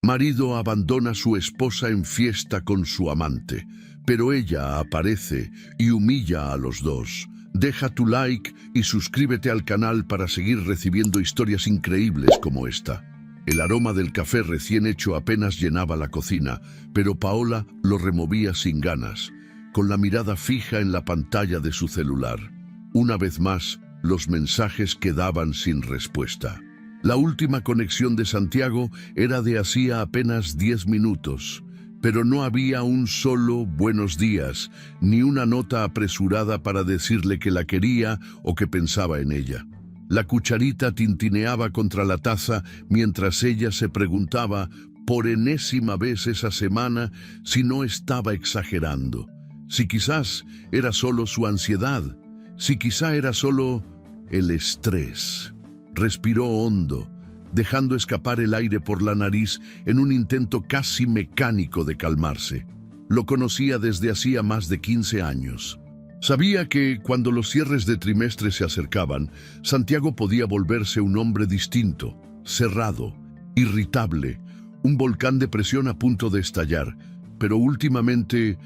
Marido abandona a su esposa en fiesta con su amante, pero ella aparece y humilla a los dos. Deja tu like y suscríbete al canal para seguir recibiendo historias increíbles como esta. El aroma del café recién hecho apenas llenaba la cocina, pero Paola lo removía sin ganas, con la mirada fija en la pantalla de su celular. Una vez más, los mensajes quedaban sin respuesta. La última conexión de Santiago era de hacía apenas 10 minutos, pero no había un solo buenos días, ni una nota apresurada para decirle que la quería o que pensaba en ella. La cucharita tintineaba contra la taza mientras ella se preguntaba por enésima vez esa semana si no estaba exagerando, si quizás era solo su ansiedad, si quizá era solo el estrés. Respiró hondo, dejando escapar el aire por la nariz en un intento casi mecánico de calmarse. Lo conocía desde hacía más de 15 años. Sabía que cuando los cierres de trimestre se acercaban, Santiago podía volverse un hombre distinto, cerrado, irritable, un volcán de presión a punto de estallar. Pero últimamente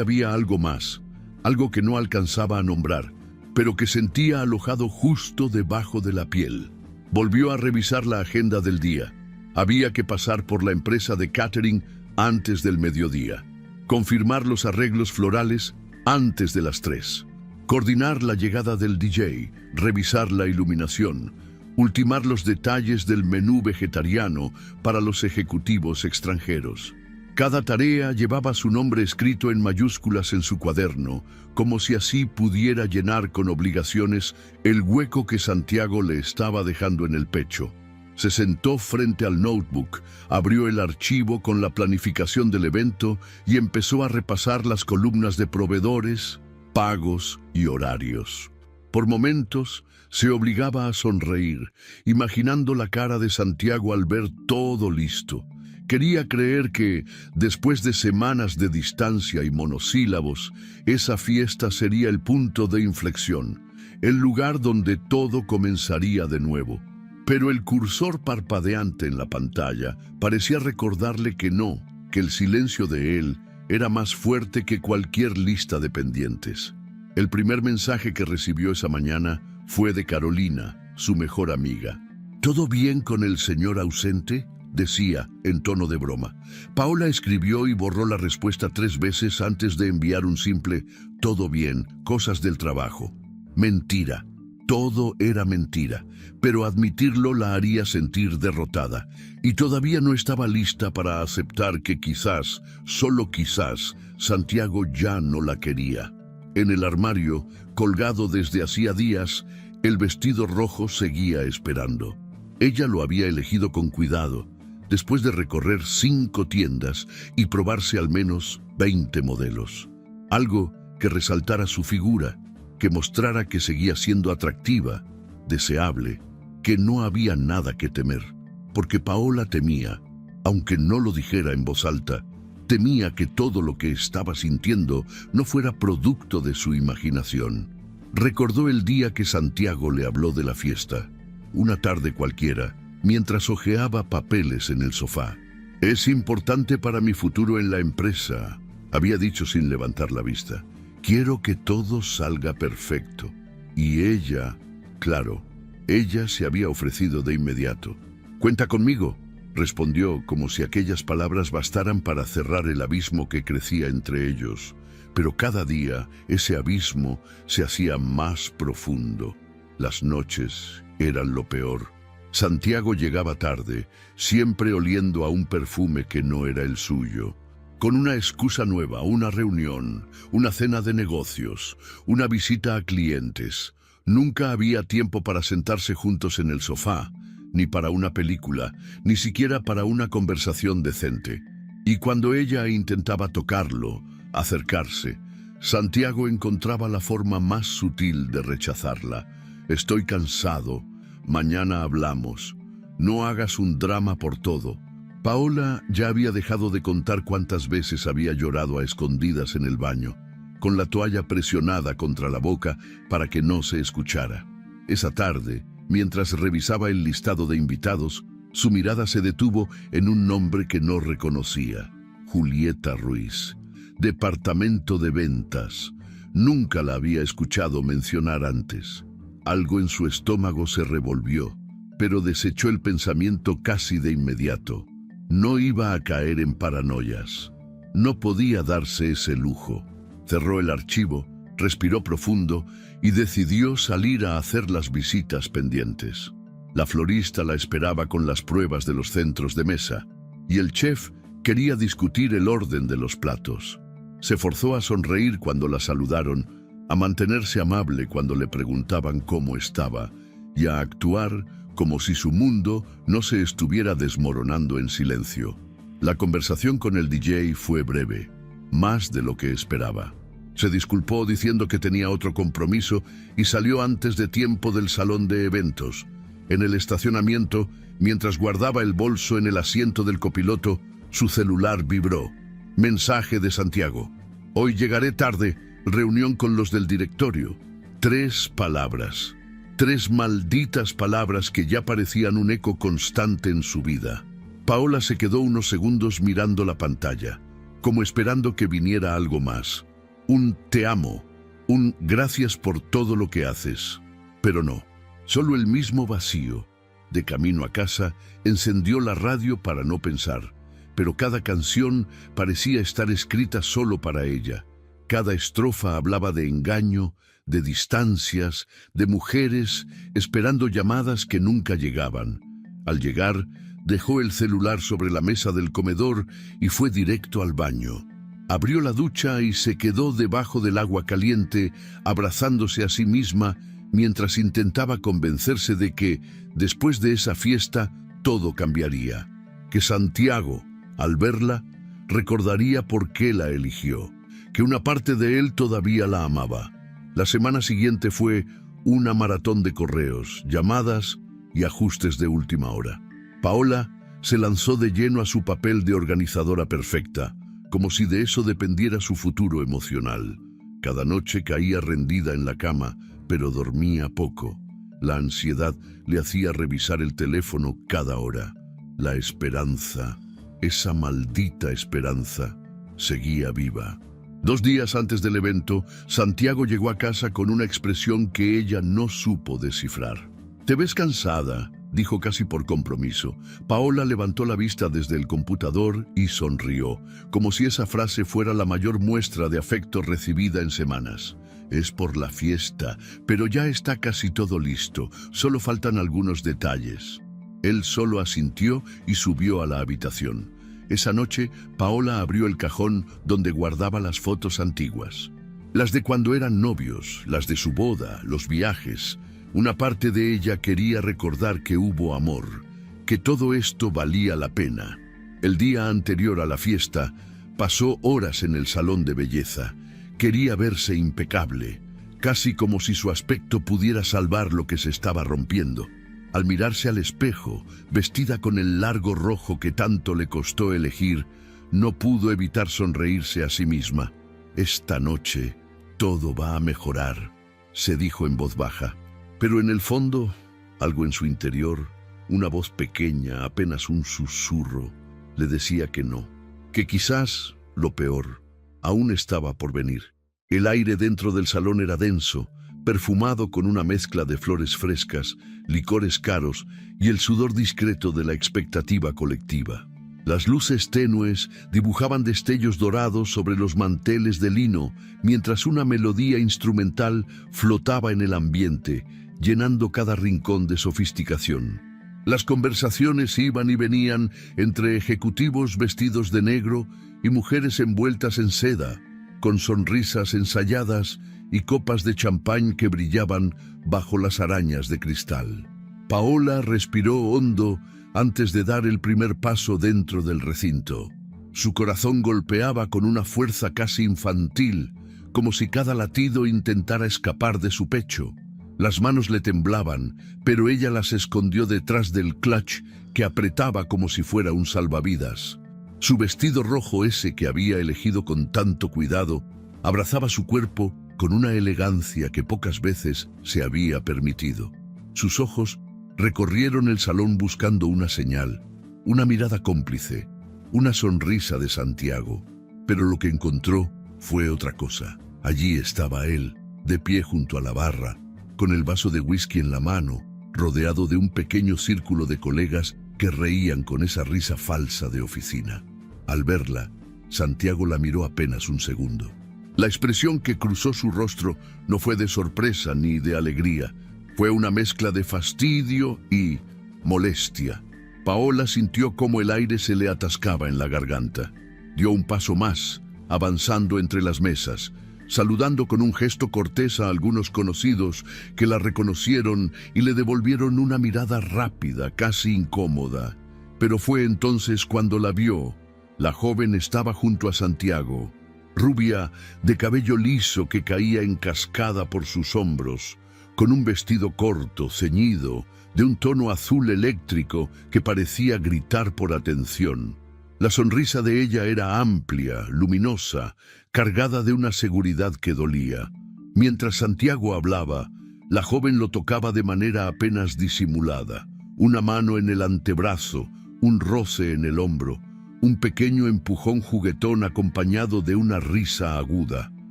había algo más, algo que no alcanzaba a nombrar, pero que sentía alojado justo debajo de la piel. Volvió a revisar la agenda del día. Había que pasar por la empresa de catering antes del mediodía, confirmar los arreglos florales antes de las 3, coordinar la llegada del DJ, revisar la iluminación, ultimar los detalles del menú vegetariano para los ejecutivos extranjeros. Cada tarea llevaba su nombre escrito en mayúsculas en su cuaderno, como si así pudiera llenar con obligaciones el hueco que Santiago le estaba dejando en el pecho. Se sentó frente al notebook, abrió el archivo con la planificación del evento y empezó a repasar las columnas de proveedores, pagos y horarios. Por momentos se obligaba a sonreír, imaginando la cara de Santiago al ver todo listo. Quería creer que, después de semanas de distancia y monosílabos, esa fiesta sería el punto de inflexión, el lugar donde todo comenzaría de nuevo. Pero el cursor parpadeante en la pantalla parecía recordarle que no, que el silencio de él era más fuerte que cualquier lista de pendientes. El primer mensaje que recibió esa mañana fue de Carolina, su mejor amiga. ¿Todo bien con el señor ausente?, decía, en tono de broma. Paola escribió y borró la respuesta 3 veces antes de enviar un simple «todo bien, cosas del trabajo». Mentira. Todo era mentira, pero admitirlo la haría sentir derrotada, y todavía no estaba lista para aceptar que quizás, solo quizás, Santiago ya no la quería. En el armario, colgado desde hacía días, el vestido rojo seguía esperando. Ella lo había elegido con cuidado, después de recorrer 5 tiendas y probarse al menos 20 modelos. Algo que resaltara su figura, que mostrara que seguía siendo atractiva, deseable, que no había nada que temer. Porque Paola temía, aunque no lo dijera en voz alta, temía que todo lo que estaba sintiendo no fuera producto de su imaginación. Recordó el día que Santiago le habló de la fiesta, una tarde cualquiera, mientras hojeaba papeles en el sofá. «Es importante para mi futuro en la empresa», había dicho sin levantar la vista. «Quiero que todo salga perfecto». Y ella, claro, ella se había ofrecido de inmediato. «Cuenta conmigo», respondió como si aquellas palabras bastaran para cerrar el abismo que crecía entre ellos. Pero cada día ese abismo se hacía más profundo. Las noches eran lo peor. Santiago llegaba tarde, siempre oliendo a un perfume que no era el suyo. Con una excusa nueva, una reunión, una cena de negocios, una visita a clientes. Nunca había tiempo para sentarse juntos en el sofá, ni para una película, ni siquiera para una conversación decente. Y cuando ella intentaba tocarlo, acercarse, Santiago encontraba la forma más sutil de rechazarla. «Estoy cansado. Mañana hablamos. No hagas un drama por todo». Paola ya había dejado de contar cuántas veces había llorado a escondidas en el baño, con la toalla presionada contra la boca para que no se escuchara. Esa tarde, mientras revisaba el listado de invitados, Su mirada se detuvo en un nombre que no reconocía. Julieta Ruiz. Departamento de ventas. Nunca la había escuchado mencionar antes. Algo en su estómago se revolvió, pero desechó el pensamiento casi de inmediato. No iba a caer en paranoias. No podía darse ese lujo. Cerró el archivo, respiró profundo y decidió salir a hacer las visitas pendientes. La florista la esperaba con las pruebas de los centros de mesa, y el chef quería discutir el orden de los platos. Se forzó a sonreír cuando la saludaron, a mantenerse amable cuando le preguntaban cómo estaba, y a actuar como si su mundo no se estuviera desmoronando en silencio. La conversación con el DJ fue breve, más de lo que esperaba. Se disculpó diciendo que tenía otro compromiso y salió antes de tiempo del salón de eventos. En el estacionamiento, mientras guardaba el bolso en el asiento del copiloto, su celular vibró. Mensaje de Santiago. Hoy llegaré tarde, reunión con los del directorio. 3 palabras. 3 malditas palabras que ya parecían un eco constante en su vida. Paola se quedó unos segundos mirando la pantalla, como esperando que viniera algo más. Un te amo, un gracias por todo lo que haces. Pero no, solo el mismo vacío. De camino a casa, encendió la radio para no pensar, pero cada canción parecía estar escrita solo para ella. Cada estrofa hablaba de engaño, de distancias, de mujeres esperando llamadas que nunca llegaban. Al llegar, dejó el celular sobre la mesa del comedor y fue directo al baño. Abrió la ducha y se quedó debajo del agua caliente, abrazándose a sí misma, mientras intentaba convencerse de que, después de esa fiesta, todo cambiaría. Que Santiago, al verla, recordaría por qué la eligió, que una parte de él todavía la amaba. La semana siguiente fue una maratón de correos, llamadas y ajustes de última hora. Paola se lanzó de lleno a su papel de organizadora perfecta, como si de eso dependiera su futuro emocional. Cada noche caía rendida en la cama, pero dormía poco. La ansiedad le hacía revisar el teléfono cada hora. La esperanza, esa maldita esperanza, seguía viva. 2 días antes del evento, Santiago llegó a casa con una expresión que ella no supo descifrar. «Te ves cansada», dijo casi por compromiso. Paola levantó la vista desde el computador y sonrió, como si esa frase fuera la mayor muestra de afecto recibida en semanas. «Es por la fiesta, pero ya está casi todo listo, solo faltan algunos detalles». Él solo asintió y subió a la habitación. Esa noche, Paola abrió el cajón donde guardaba las fotos antiguas. Las de cuando eran novios, las de su boda, los viajes. Una parte de ella quería recordar que hubo amor, que todo esto valía la pena. El día anterior a la fiesta, pasó horas en el salón de belleza. Quería verse impecable, casi como si su aspecto pudiera salvar lo que se estaba rompiendo. Al mirarse al espejo, vestida con el largo rojo que tanto le costó elegir, no pudo evitar sonreírse a sí misma. «Esta noche, todo va a mejorar», se dijo en voz baja. Pero en el fondo, algo en su interior, una voz pequeña, apenas un susurro, le decía que no, que quizás lo peor aún estaba por venir. El aire dentro del salón era denso, perfumado con una mezcla de flores frescas, licores caros y el sudor discreto de la expectativa colectiva. Las luces tenues dibujaban destellos dorados sobre los manteles de lino, mientras una melodía instrumental flotaba en el ambiente, llenando cada rincón de sofisticación. Las conversaciones iban y venían entre ejecutivos vestidos de negro y mujeres envueltas en seda, con sonrisas ensayadas y copas de champán que brillaban bajo las arañas de cristal. Paola respiró hondo antes de dar el primer paso dentro del recinto. Su corazón golpeaba con una fuerza casi infantil, como si cada latido intentara escapar de su pecho. Las manos le temblaban, pero ella las escondió detrás del clutch que apretaba como si fuera un salvavidas. Su vestido rojo, ese que había elegido con tanto cuidado, abrazaba su cuerpo con una elegancia que pocas veces se había permitido. Sus ojos Recorrieron el salón buscando una señal, una mirada cómplice, una sonrisa de Santiago. Pero lo que encontró fue otra cosa. Allí estaba él, de pie junto a la barra, con el vaso de whisky en la mano, rodeado de un pequeño círculo de colegas que reían con esa risa falsa de oficina. Al verla, Santiago la miró apenas un segundo. La expresión que cruzó su rostro no fue de sorpresa ni de alegría. Fue una mezcla de fastidio y molestia. Paola sintió cómo el aire se le atascaba en la garganta. Dio un paso más, avanzando entre las mesas, saludando con un gesto cortés a algunos conocidos que la reconocieron y le devolvieron una mirada rápida, casi incómoda. Pero fue entonces cuando la vio. La joven estaba junto a Santiago, rubia, de cabello liso que caía en cascada por sus hombros, con un vestido corto, ceñido, de un tono azul eléctrico que parecía gritar por atención. La sonrisa de ella era amplia, luminosa, cargada de una seguridad que dolía. Mientras Santiago hablaba, la joven lo tocaba de manera apenas disimulada. Una mano en el antebrazo, un roce en el hombro, un pequeño empujón juguetón acompañado de una risa aguda.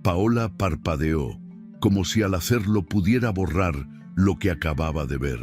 Paola parpadeó, como si al hacerlo pudiera borrar lo que acababa de ver.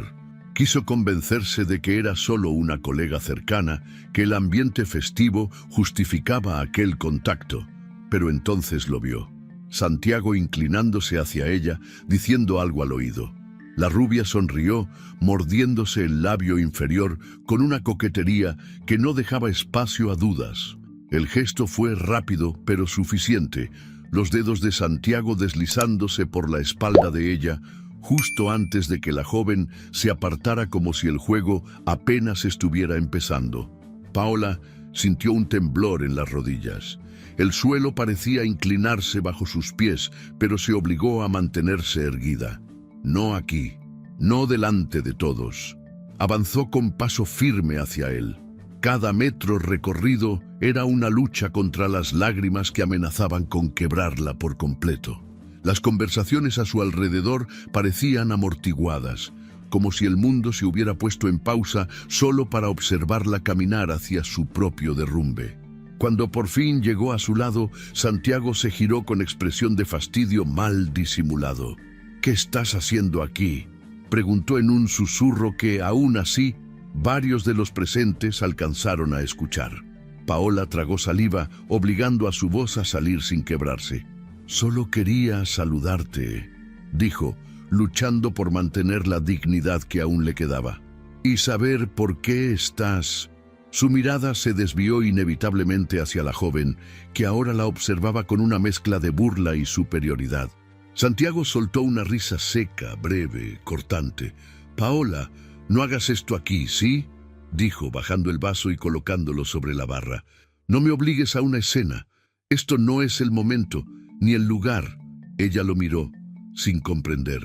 Quiso convencerse de que era solo una colega cercana, que el ambiente festivo justificaba aquel contacto, pero entonces lo vio. Santiago inclinándose hacia ella, diciendo algo al oído. La rubia sonrió, mordiéndose el labio inferior con una coquetería que no dejaba espacio a dudas. El gesto fue rápido, pero suficiente, los dedos de Santiago deslizándose por la espalda de ella, justo antes de que la joven se apartara como si el juego apenas estuviera empezando. Paola sintió un temblor en las rodillas. El suelo parecía inclinarse bajo sus pies, pero se obligó a mantenerse erguida. No aquí, no delante de todos. Avanzó con paso firme hacia él. Cada metro recorrido era una lucha contra las lágrimas que amenazaban con quebrarla por completo. Las conversaciones a su alrededor parecían amortiguadas, como si el mundo se hubiera puesto en pausa solo para observarla caminar hacia su propio derrumbe. Cuando por fin llegó a su lado, Santiago se giró con expresión de fastidio mal disimulado. «¿Qué estás haciendo aquí?», preguntó en un susurro que, aún así, varios de los presentes alcanzaron a escuchar. Paola tragó saliva, obligando a su voz a salir sin quebrarse. «Solo quería saludarte», dijo, luchando por mantener la dignidad que aún le quedaba. «Y saber por qué estás...». Su mirada se desvió inevitablemente hacia la joven, que ahora la observaba con una mezcla de burla y superioridad. Santiago soltó una risa seca, breve, cortante. «Paola, no hagas esto aquí, ¿sí?», dijo, bajando el vaso y colocándolo sobre la barra. «No me obligues a una escena. Esto no es el momento, ni el lugar». Ella lo miró, sin comprender.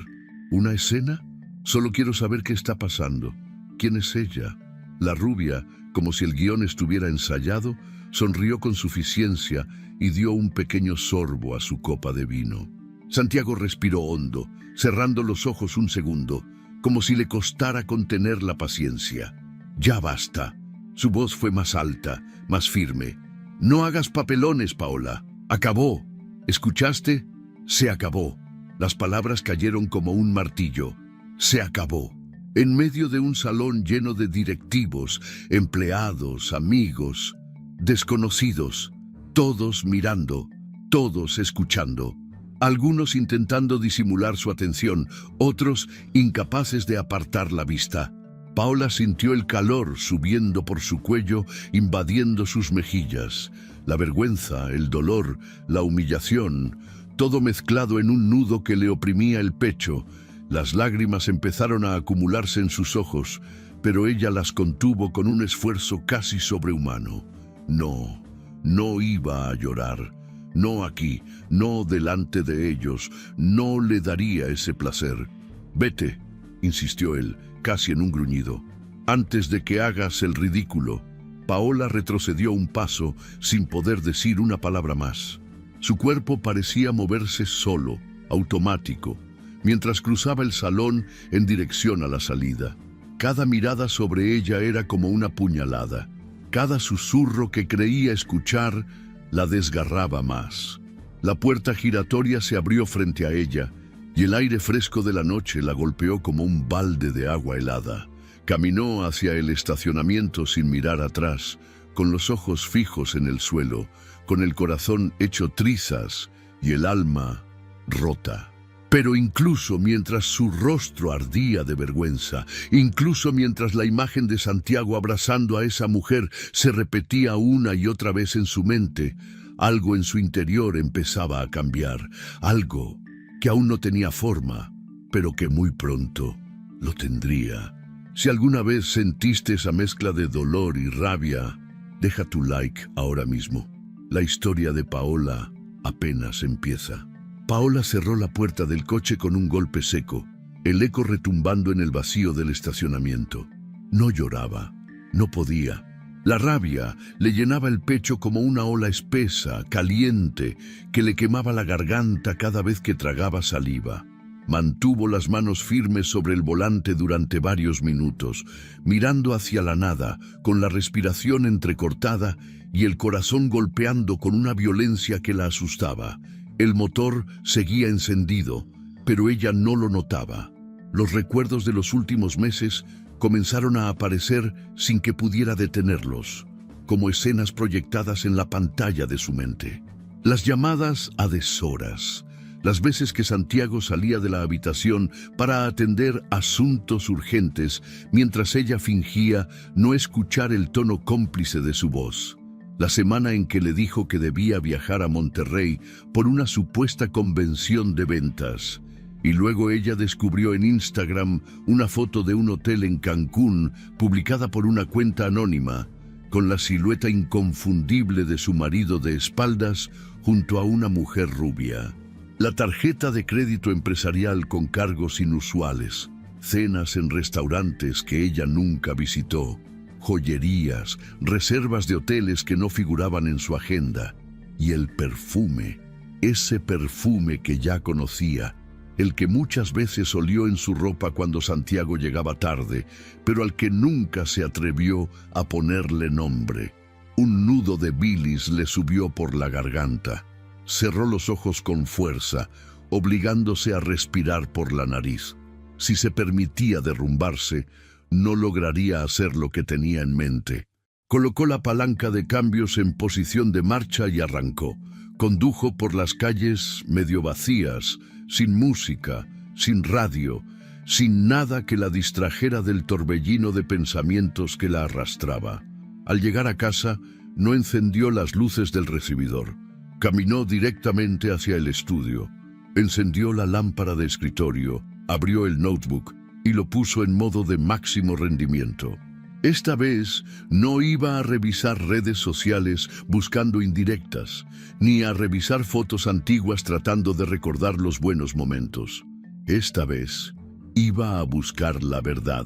«¿Una escena? Solo quiero saber qué está pasando. ¿Quién es ella?». La rubia, como si el guión estuviera ensayado, sonrió con suficiencia y dio un pequeño sorbo a su copa de vino. Santiago respiró hondo, cerrando los ojos un segundo, como si le costara contener la paciencia. «Ya basta». Su voz fue más alta, más firme. «No hagas papelones, Paola. Acabó. ¿Escuchaste? Se acabó». Las palabras cayeron como un martillo. Se acabó. En medio de un salón lleno de directivos, empleados, amigos, desconocidos, todos mirando, todos escuchando. Algunos intentando disimular su atención, otros incapaces de apartar la vista. Paola sintió el calor subiendo por su cuello, invadiendo sus mejillas. La vergüenza, el dolor, la humillación, todo mezclado en un nudo que le oprimía el pecho. Las lágrimas empezaron a acumularse en sus ojos, pero ella las contuvo con un esfuerzo casi sobrehumano. No, no iba a llorar. No aquí, no delante de ellos, no le daría ese placer. «Vete», insistió él, casi en un gruñido. «Antes de que hagas el ridículo». Paola retrocedió un paso, sin poder decir una palabra más. Su cuerpo parecía moverse solo, automático, mientras cruzaba el salón en dirección a la salida. Cada mirada sobre ella era como una puñalada. Cada susurro que creía escuchar la desgarraba más. La puerta giratoria se abrió frente a ella y el aire fresco de la noche la golpeó como un balde de agua helada. Caminó hacia el estacionamiento sin mirar atrás, con los ojos fijos en el suelo, con el corazón hecho trizas y el alma rota. Pero incluso mientras su rostro ardía de vergüenza, incluso mientras la imagen de Santiago abrazando a esa mujer se repetía una y otra vez en su mente, algo en su interior empezaba a cambiar, algo que aún no tenía forma, pero que muy pronto lo tendría. Si alguna vez sentiste esa mezcla de dolor y rabia, deja tu like ahora mismo. La historia de Paola apenas empieza. Paola cerró la puerta del coche con un golpe seco, el eco retumbando en el vacío del estacionamiento. No lloraba, no podía. La rabia le llenaba el pecho como una ola espesa, caliente, que le quemaba la garganta cada vez que tragaba saliva. Mantuvo las manos firmes sobre el volante durante varios minutos, mirando hacia la nada, con la respiración entrecortada y el corazón golpeando con una violencia que la asustaba. El motor seguía encendido, pero ella no lo notaba. Los recuerdos de los últimos meses comenzaron a aparecer sin que pudiera detenerlos, como escenas proyectadas en la pantalla de su mente. Las llamadas a deshoras, las veces que Santiago salía de la habitación para atender asuntos urgentes, mientras ella fingía no escuchar el tono cómplice de su voz. La semana en que le dijo que debía viajar a Monterrey por una supuesta convención de ventas. Y luego ella descubrió en Instagram una foto de un hotel en Cancún, publicada por una cuenta anónima, con la silueta inconfundible de su marido de espaldas junto a una mujer rubia. La tarjeta de crédito empresarial con cargos inusuales, cenas en restaurantes que ella nunca visitó, joyerías, reservas de hoteles que no figuraban en su agenda, y el perfume, ese perfume que ya conocía, el que muchas veces olió en su ropa cuando Santiago llegaba tarde, pero al que nunca se atrevió a ponerle nombre. Un nudo de bilis le subió por la garganta. Cerró los ojos con fuerza, obligándose a respirar por la nariz. Si se permitía derrumbarse, no lograría hacer lo que tenía en mente. Colocó la palanca de cambios en posición de marcha y arrancó. Condujo por las calles medio vacías, sin música, sin radio, sin nada que la distrajera del torbellino de pensamientos que la arrastraba. Al llegar a casa, no encendió las luces del recibidor. Caminó directamente hacia el estudio. Encendió la lámpara de escritorio, abrió el notebook y lo puso en modo de máximo rendimiento. Esta vez no iba a revisar redes sociales buscando indirectas, ni a revisar fotos antiguas tratando de recordar los buenos momentos. Esta vez iba a buscar la verdad.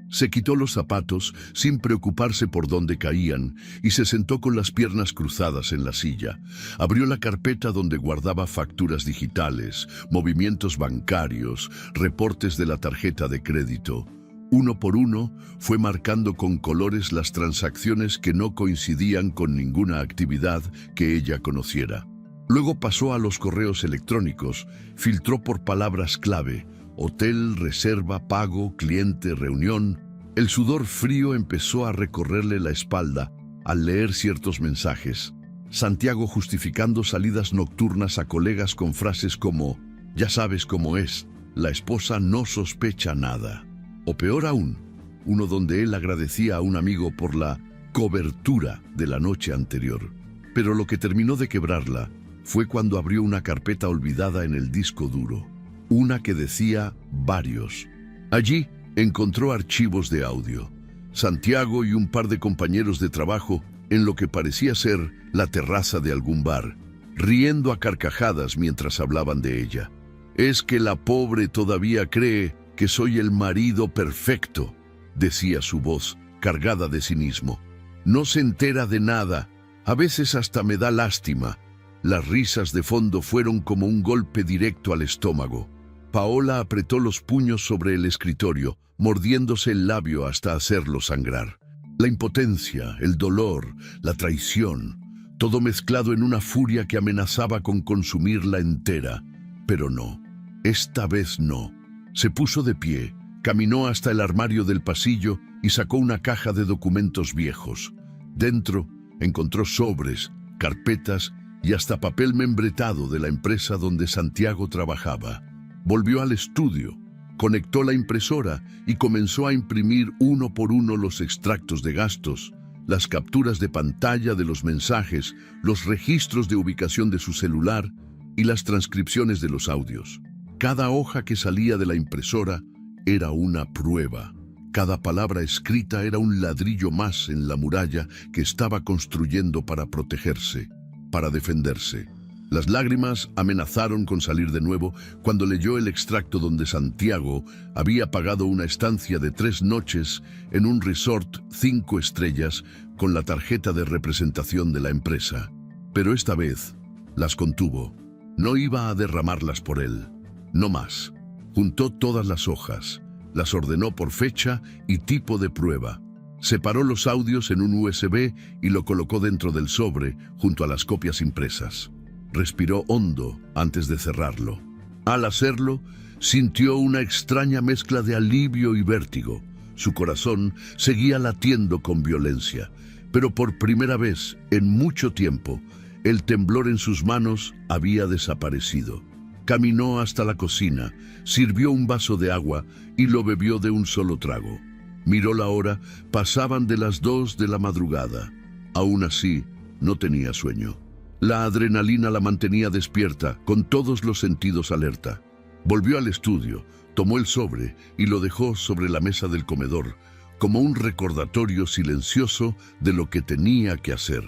Se quitó los zapatos sin preocuparse por dónde caían y se sentó con las piernas cruzadas en la silla. Abrió la carpeta donde guardaba facturas digitales, movimientos bancarios, reportes de la tarjeta de crédito. Uno por uno fue marcando con colores las transacciones que no coincidían con ninguna actividad que ella conociera. Luego pasó a los correos electrónicos, filtró por palabras clave: hotel, reserva, pago, cliente, reunión. El sudor frío empezó a recorrerle la espalda al leer ciertos mensajes. Santiago justificando salidas nocturnas a colegas con frases como: ya sabes cómo es, la esposa no sospecha nada. O peor aún, uno donde él agradecía a un amigo por la cobertura de la noche anterior. Pero lo que terminó de quebrarla fue cuando abrió una carpeta olvidada en el disco duro. Una que decía varios. Allí encontró archivos de audio. Santiago y un par de compañeros de trabajo en lo que parecía ser la terraza de algún bar, riendo a carcajadas mientras hablaban de ella. Es que la pobre todavía cree que soy el marido perfecto, decía su voz, cargada de cinismo. No se entera de nada, a veces hasta me da lástima. Las risas de fondo fueron como un golpe directo al estómago. Paola apretó los puños sobre el escritorio, mordiéndose el labio hasta hacerlo sangrar. La impotencia, el dolor, la traición, todo mezclado en una furia que amenazaba con consumirla entera. Pero no, esta vez no. Se puso de pie, caminó hasta el armario del pasillo y sacó una caja de documentos viejos. Dentro encontró sobres, carpetas y hasta papel membretado de la empresa donde Santiago trabajaba. Volvió al estudio, conectó la impresora y comenzó a imprimir uno por uno los extractos de gastos, las capturas de pantalla de los mensajes, los registros de ubicación de su celular y las transcripciones de los audios. Cada hoja que salía de la impresora era una prueba. Cada palabra escrita era un ladrillo más en la muralla que estaba construyendo para protegerse, para defenderse. Las lágrimas amenazaron con salir de nuevo cuando leyó el extracto donde Santiago había pagado una estancia de 3 noches en un resort 5 estrellas con la tarjeta de representación de la empresa. Pero esta vez las contuvo. No iba a derramarlas por él. No más. Juntó todas las hojas, las ordenó por fecha y tipo de prueba. Separó los audios en un USB y lo colocó dentro del sobre junto a las copias impresas. Respiró hondo antes de cerrarlo. Al hacerlo, sintió una extraña mezcla de alivio y vértigo. Su corazón seguía latiendo con violencia, pero por primera vez en mucho tiempo, el temblor en sus manos había desaparecido. Caminó hasta la cocina, sirvió un vaso de agua y lo bebió de un solo trago. Miró la hora, pasaban de las 2 de la madrugada. Aún así, no tenía sueño. La adrenalina la mantenía despierta, con todos los sentidos alerta. Volvió al estudio, tomó el sobre y lo dejó sobre la mesa del comedor, como un recordatorio silencioso de lo que tenía que hacer.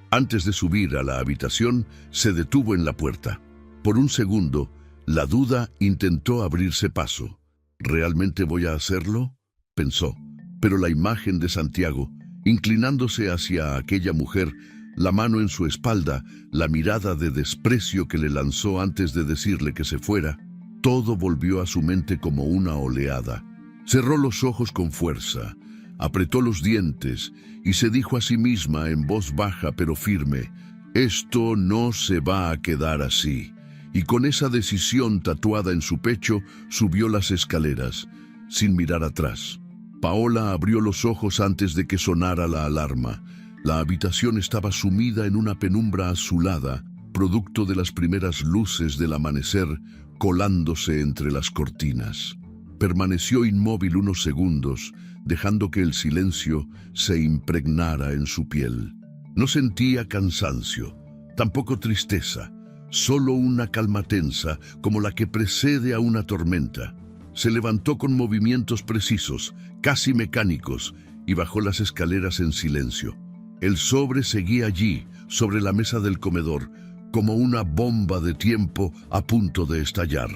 Antes de subir a la habitación, se detuvo en la puerta. Por un segundo, la duda intentó abrirse paso. ¿Realmente voy a hacerlo?, pensó. Pero la imagen de Santiago, inclinándose hacia aquella mujer, la mano en su espalda, la mirada de desprecio que le lanzó antes de decirle que se fuera, todo volvió a su mente como una oleada. Cerró los ojos con fuerza, apretó los dientes y se dijo a sí misma en voz baja pero firme: «Esto no se va a quedar así». Y con esa decisión tatuada en su pecho, subió las escaleras, sin mirar atrás. Paola abrió los ojos antes de que sonara la alarma. La habitación estaba sumida en una penumbra azulada, producto de las primeras luces del amanecer colándose entre las cortinas. Permaneció inmóvil unos segundos, dejando que el silencio se impregnara en su piel. No sentía cansancio, tampoco tristeza, solo una calma tensa como la que precede a una tormenta. Se levantó con movimientos precisos, casi mecánicos, y bajó las escaleras en silencio. El sobre seguía allí, sobre la mesa del comedor, como una bomba de tiempo a punto de estallar.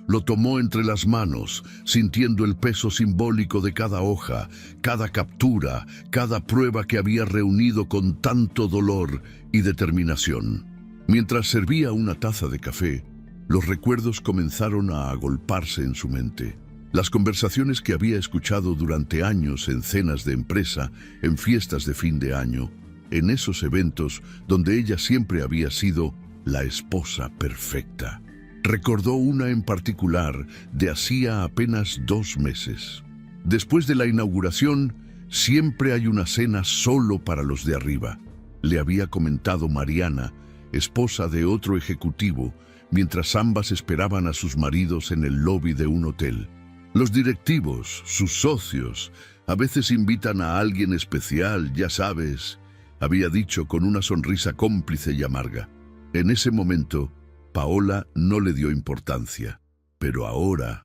Lo tomó entre las manos, sintiendo el peso simbólico de cada hoja, cada captura, cada prueba que había reunido con tanto dolor y determinación. Mientras servía una taza de café, los recuerdos comenzaron a agolparse en su mente. Las conversaciones que había escuchado durante años en cenas de empresa, en fiestas de fin de año, en esos eventos donde ella siempre había sido la esposa perfecta. Recordó una en particular de hacía apenas 2 meses. Después de la inauguración, siempre hay una cena solo para los de arriba, le había comentado Mariana, esposa de otro ejecutivo, mientras ambas esperaban a sus maridos en el lobby de un hotel. Los directivos, sus socios, a veces invitan a alguien especial, ya sabes, había dicho con una sonrisa cómplice y amarga. En ese momento, Paola no le dio importancia, pero ahora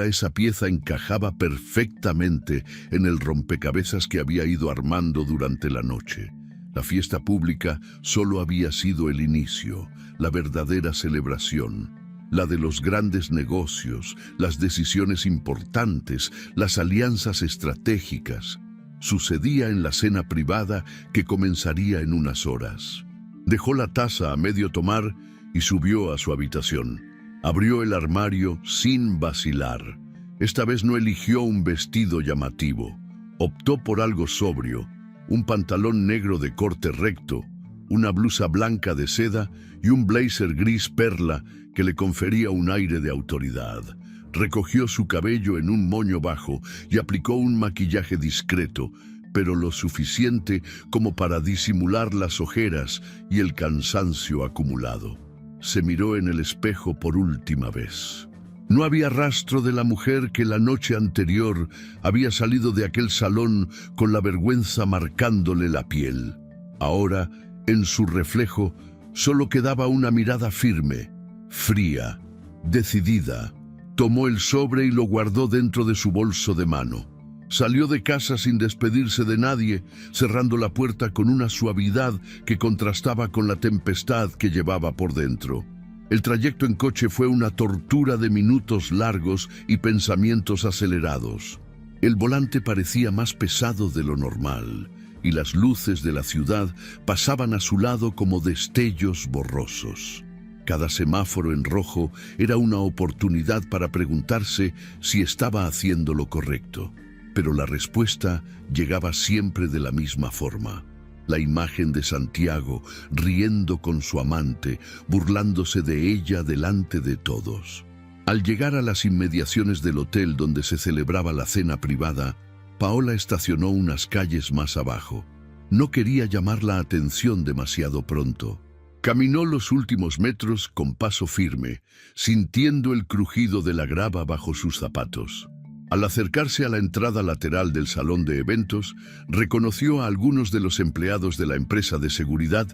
esa pieza encajaba perfectamente en el rompecabezas que había ido armando durante la noche. La fiesta pública solo había sido el inicio, la verdadera celebración, la de los grandes negocios, las decisiones importantes, las alianzas estratégicas. Sucedía en la cena privada que comenzaría en unas horas. Dejó la taza a medio tomar y subió a su habitación. Abrió el armario sin vacilar. Esta vez no eligió un vestido llamativo. Optó por algo sobrio, un pantalón negro de corte recto, una blusa blanca de seda y un blazer gris perla que le confería un aire de autoridad. Recogió su cabello en un moño bajo y aplicó un maquillaje discreto, pero lo suficiente como para disimular las ojeras y el cansancio acumulado. Se miró en el espejo por última vez. No había rastro de la mujer que la noche anterior había salido de aquel salón con la vergüenza marcándole la piel. Ahora, en su reflejo, solo quedaba una mirada firme, fría, decidida. Tomó el sobre y lo guardó dentro de su bolso de mano. Salió de casa sin despedirse de nadie, cerrando la puerta con una suavidad que contrastaba con la tempestad que llevaba por dentro. El trayecto en coche fue una tortura de minutos largos y pensamientos acelerados. El volante parecía más pesado de lo normal, y las luces de la ciudad pasaban a su lado como destellos borrosos. Cada semáforo en rojo era una oportunidad para preguntarse si estaba haciendo lo correcto. Pero la respuesta llegaba siempre de la misma forma. La imagen de Santiago riendo con su amante, burlándose de ella delante de todos. Al llegar a las inmediaciones del hotel donde se celebraba la cena privada, Paola estacionó unas calles más abajo. No quería llamar la atención demasiado pronto. Caminó los últimos metros con paso firme, sintiendo el crujido de la grava bajo sus zapatos. Al acercarse a la entrada lateral del salón de eventos, reconoció a algunos de los empleados de la empresa de seguridad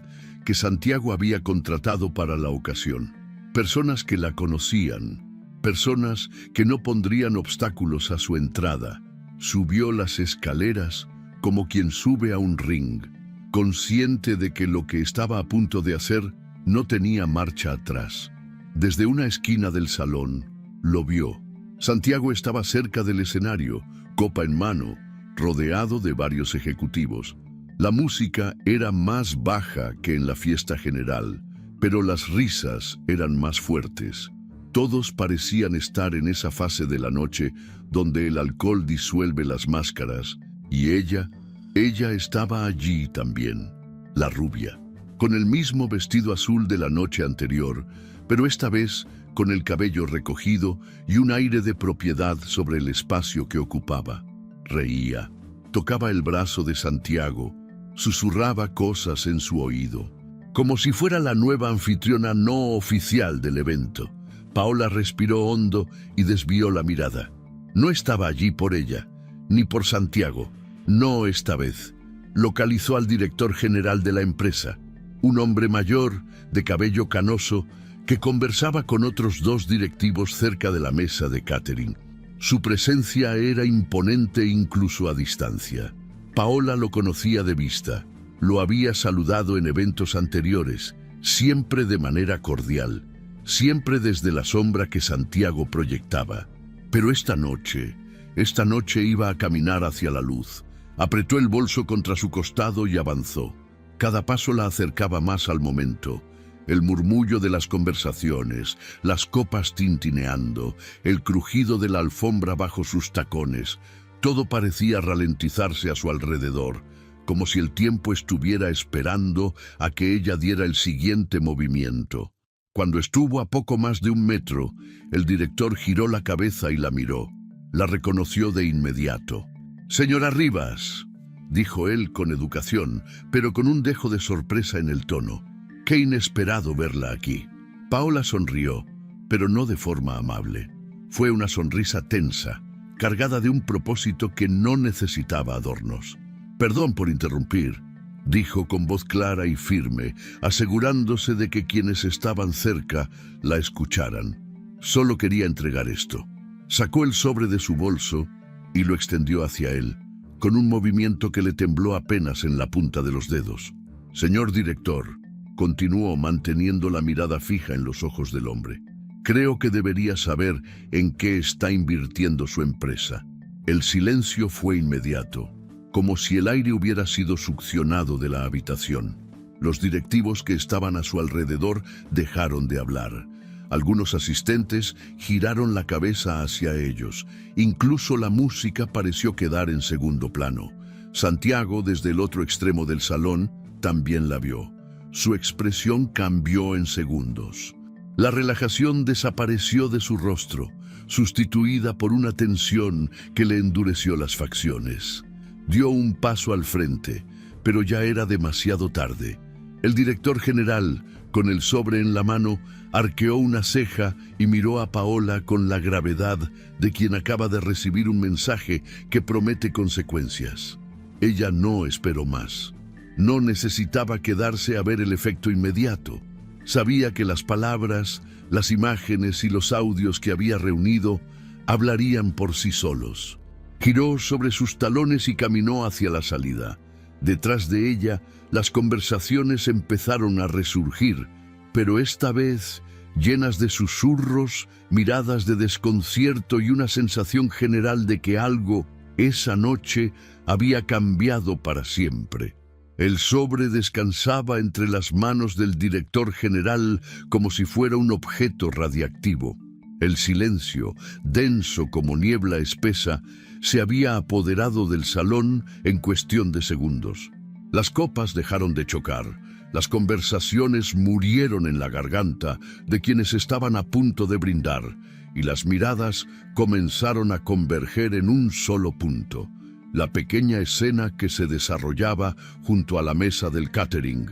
que Santiago había contratado para la ocasión. Personas que la conocían, personas que no pondrían obstáculos a su entrada. Subió las escaleras como quien sube a un ring, consciente de que lo que estaba a punto de hacer no tenía marcha atrás. Desde una esquina del salón, lo vio. Santiago estaba cerca del escenario, copa en mano, rodeado de varios ejecutivos. La música era más baja que en la fiesta general, pero las risas eran más fuertes. Todos parecían estar en esa fase de la noche donde el alcohol disuelve las máscaras, y ella estaba allí también, la rubia, con el mismo vestido azul de la noche anterior, pero esta vez con el cabello recogido y un aire de propiedad sobre el espacio que ocupaba. Reía, tocaba el brazo de Santiago, susurraba cosas en su oído, como si fuera la nueva anfitriona no oficial del evento. Paola respiró hondo y desvió la mirada. No estaba allí por ella, ni por Santiago, no esta vez. Localizó al director general de la empresa, un hombre mayor, de cabello canoso, que conversaba con otros dos directivos cerca de la mesa de catering. Su presencia era imponente incluso a distancia. Paola lo conocía de vista, lo había saludado en eventos anteriores, siempre de manera cordial, siempre desde la sombra que Santiago proyectaba. Pero esta noche iba a caminar hacia la luz. Apretó el bolso contra su costado y avanzó. Cada paso la acercaba más al momento. El murmullo de las conversaciones, las copas tintineando, el crujido de la alfombra bajo sus tacones, todo parecía ralentizarse a su alrededor, como si el tiempo estuviera esperando a que ella diera el siguiente movimiento. Cuando estuvo a poco más de 1 metro, el director giró la cabeza y la miró. La reconoció de inmediato. «Señora Rivas», dijo él con educación, pero con un dejo de sorpresa en el tono. «Qué inesperado verla aquí». Paola sonrió, pero no de forma amable. Fue una sonrisa tensa, cargada de un propósito que no necesitaba adornos. «Perdón por interrumpir», dijo con voz clara y firme, asegurándose de que quienes estaban cerca la escucharan. «Solo quería entregar esto». Sacó el sobre de su bolso y lo extendió hacia él, con un movimiento que le tembló apenas en la punta de los dedos. «Señor director», continuó manteniendo la mirada fija en los ojos del hombre, «creo que debería saber en qué está invirtiendo su empresa». El silencio fue inmediato, como si el aire hubiera sido succionado de la habitación. Los directivos que estaban a su alrededor dejaron de hablar. Algunos asistentes giraron la cabeza hacia ellos. Incluso la música pareció quedar en segundo plano. Santiago, desde el otro extremo del salón, también la vio. Su expresión cambió en segundos. La relajación desapareció de su rostro, sustituida por una tensión que le endureció las facciones. Dio un paso al frente, pero ya era demasiado tarde. El director general, con el sobre en la mano, arqueó una ceja y miró a Paola con la gravedad de quien acaba de recibir un mensaje que promete consecuencias. Ella no esperó más. No necesitaba quedarse a ver el efecto inmediato. Sabía que las palabras, las imágenes y los audios que había reunido hablarían por sí solos. Giró sobre sus talones y caminó hacia la salida. Detrás de ella, las conversaciones empezaron a resurgir, pero esta vez llenas de susurros, miradas de desconcierto y una sensación general de que algo, esa noche, había cambiado para siempre. El sobre descansaba entre las manos del director general como si fuera un objeto radiactivo. El silencio, denso como niebla espesa, se había apoderado del salón en cuestión de segundos. Las copas dejaron de chocar, las conversaciones murieron en la garganta de quienes estaban a punto de brindar, y las miradas comenzaron a converger en un solo punto: la pequeña escena que se desarrollaba junto a la mesa del catering.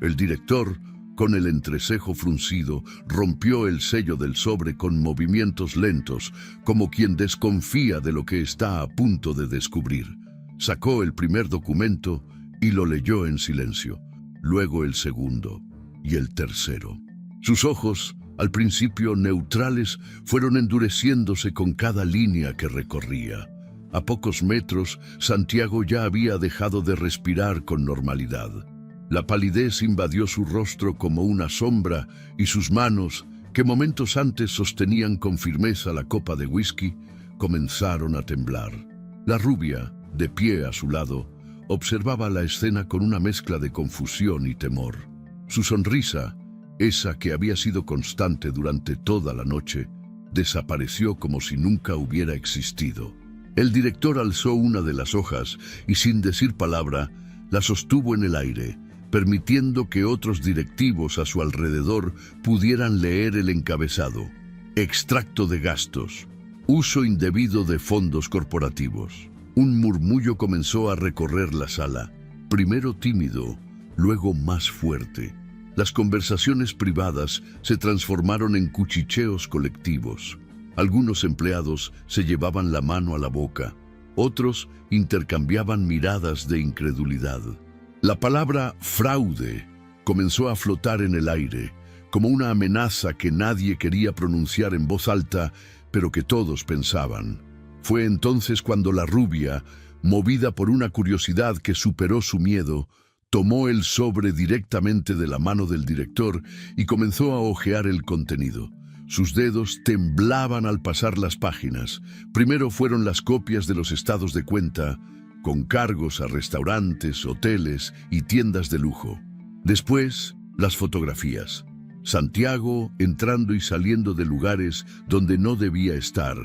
El director, con el entrecejo fruncido, rompió el sello del sobre con movimientos lentos, como quien desconfía de lo que está a punto de descubrir. Sacó el primer documento y lo leyó en silencio, luego el segundo y el tercero. Sus ojos, al principio neutrales, fueron endureciéndose con cada línea que recorría. A pocos metros, Santiago ya había dejado de respirar con normalidad. La palidez invadió su rostro como una sombra y sus manos, que momentos antes sostenían con firmeza la copa de whisky, comenzaron a temblar. La rubia, de pie a su lado, observaba la escena con una mezcla de confusión y temor. Su sonrisa, esa que había sido constante durante toda la noche, desapareció como si nunca hubiera existido. El director alzó una de las hojas y, sin decir palabra, la sostuvo en el aire, permitiendo que otros directivos a su alrededor pudieran leer el encabezado: extracto de gastos, uso indebido de fondos corporativos. Un murmullo comenzó a recorrer la sala, primero tímido, luego más fuerte. Las conversaciones privadas se transformaron en cuchicheos colectivos. Algunos empleados se llevaban la mano a la boca, otros intercambiaban miradas de incredulidad. La palabra fraude comenzó a flotar en el aire, como una amenaza que nadie quería pronunciar en voz alta, pero que todos pensaban. Fue entonces cuando la rubia, movida por una curiosidad que superó su miedo, tomó el sobre directamente de la mano del director y comenzó a hojear el contenido. Sus dedos temblaban al pasar las páginas. Primero fueron las copias de los estados de cuenta, con cargos a restaurantes, hoteles y tiendas de lujo. Después, las fotografías. Santiago entrando y saliendo de lugares donde no debía estar,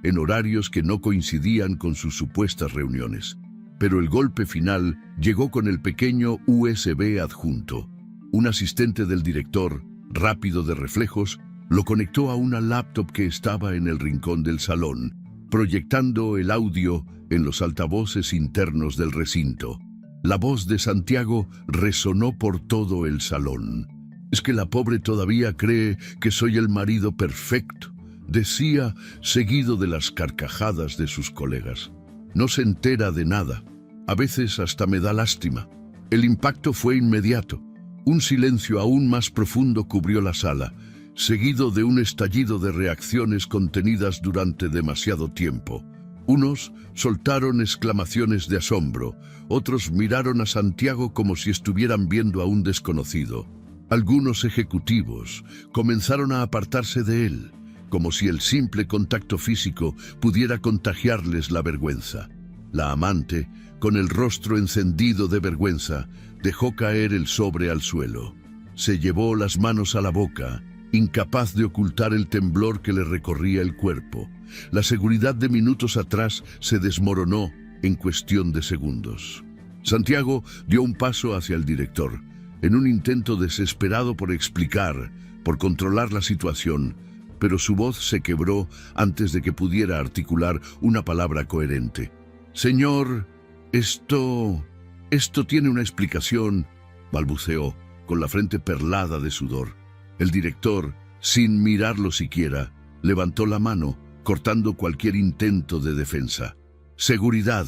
en horarios que no coincidían con sus supuestas reuniones. Pero el golpe final llegó con el pequeño USB adjunto. Un asistente del director, rápido de reflejos, lo conectó a una laptop que estaba en el rincón del salón, proyectando el audio en los altavoces internos del recinto. La voz de Santiago resonó por todo el salón. «Es que la pobre todavía cree que soy el marido perfecto», decía, seguido de las carcajadas de sus colegas. «No se entera de nada. A veces hasta me da lástima». El impacto fue inmediato. Un silencio aún más profundo cubrió la sala, seguido de un estallido de reacciones contenidas durante demasiado tiempo. Unos soltaron exclamaciones de asombro, otros miraron a Santiago como si estuvieran viendo a un desconocido. Algunos ejecutivos comenzaron a apartarse de él, como si el simple contacto físico pudiera contagiarles la vergüenza. La amante, con el rostro encendido de vergüenza, dejó caer el sobre al suelo. Se llevó las manos a la boca, incapaz de ocultar el temblor que le recorría el cuerpo. La seguridad de minutos atrás se desmoronó en cuestión de segundos. Santiago dio un paso hacia el director, en un intento desesperado por explicar, por controlar la situación, pero su voz se quebró antes de que pudiera articular una palabra coherente. «Señor, esto tiene una explicación», balbuceó, con la frente perlada de sudor. El director, sin mirarlo siquiera, levantó la mano, cortando cualquier intento de defensa. «Seguridad».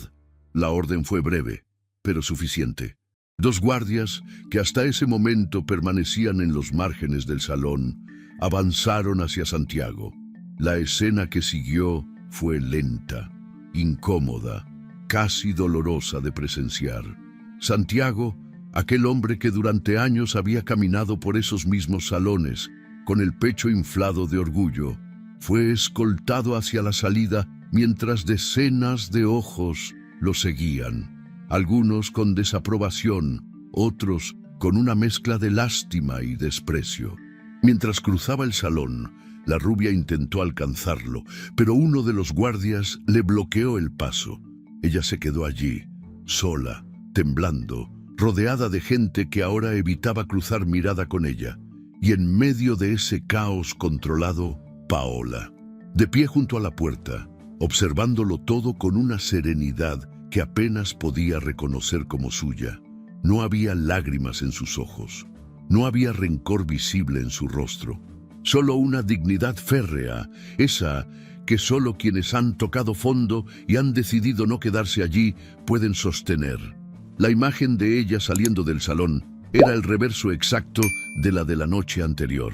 La orden fue breve, pero suficiente. Dos guardias, que hasta ese momento permanecían en los márgenes del salón, avanzaron hacia Santiago. La escena que siguió fue lenta, incómoda, casi dolorosa de presenciar. Santiago, aquel hombre que durante años había caminado por esos mismos salones, con el pecho inflado de orgullo, fue escoltado hacia la salida mientras decenas de ojos lo seguían. Algunos con desaprobación, otros con una mezcla de lástima y desprecio. Mientras cruzaba el salón, la rubia intentó alcanzarlo, pero uno de los guardias le bloqueó el paso. Ella se quedó allí, sola, temblando, rodeada de gente que ahora evitaba cruzar mirada con ella. Y en medio de ese caos controlado, Paola, de pie junto a la puerta, observándolo todo con una serenidad que apenas podía reconocer como suya. No había lágrimas en sus ojos, no había rencor visible en su rostro, solo una dignidad férrea, esa que solo quienes han tocado fondo y han decidido no quedarse allí pueden sostener. La imagen de ella saliendo del salón era el reverso exacto de la noche anterior.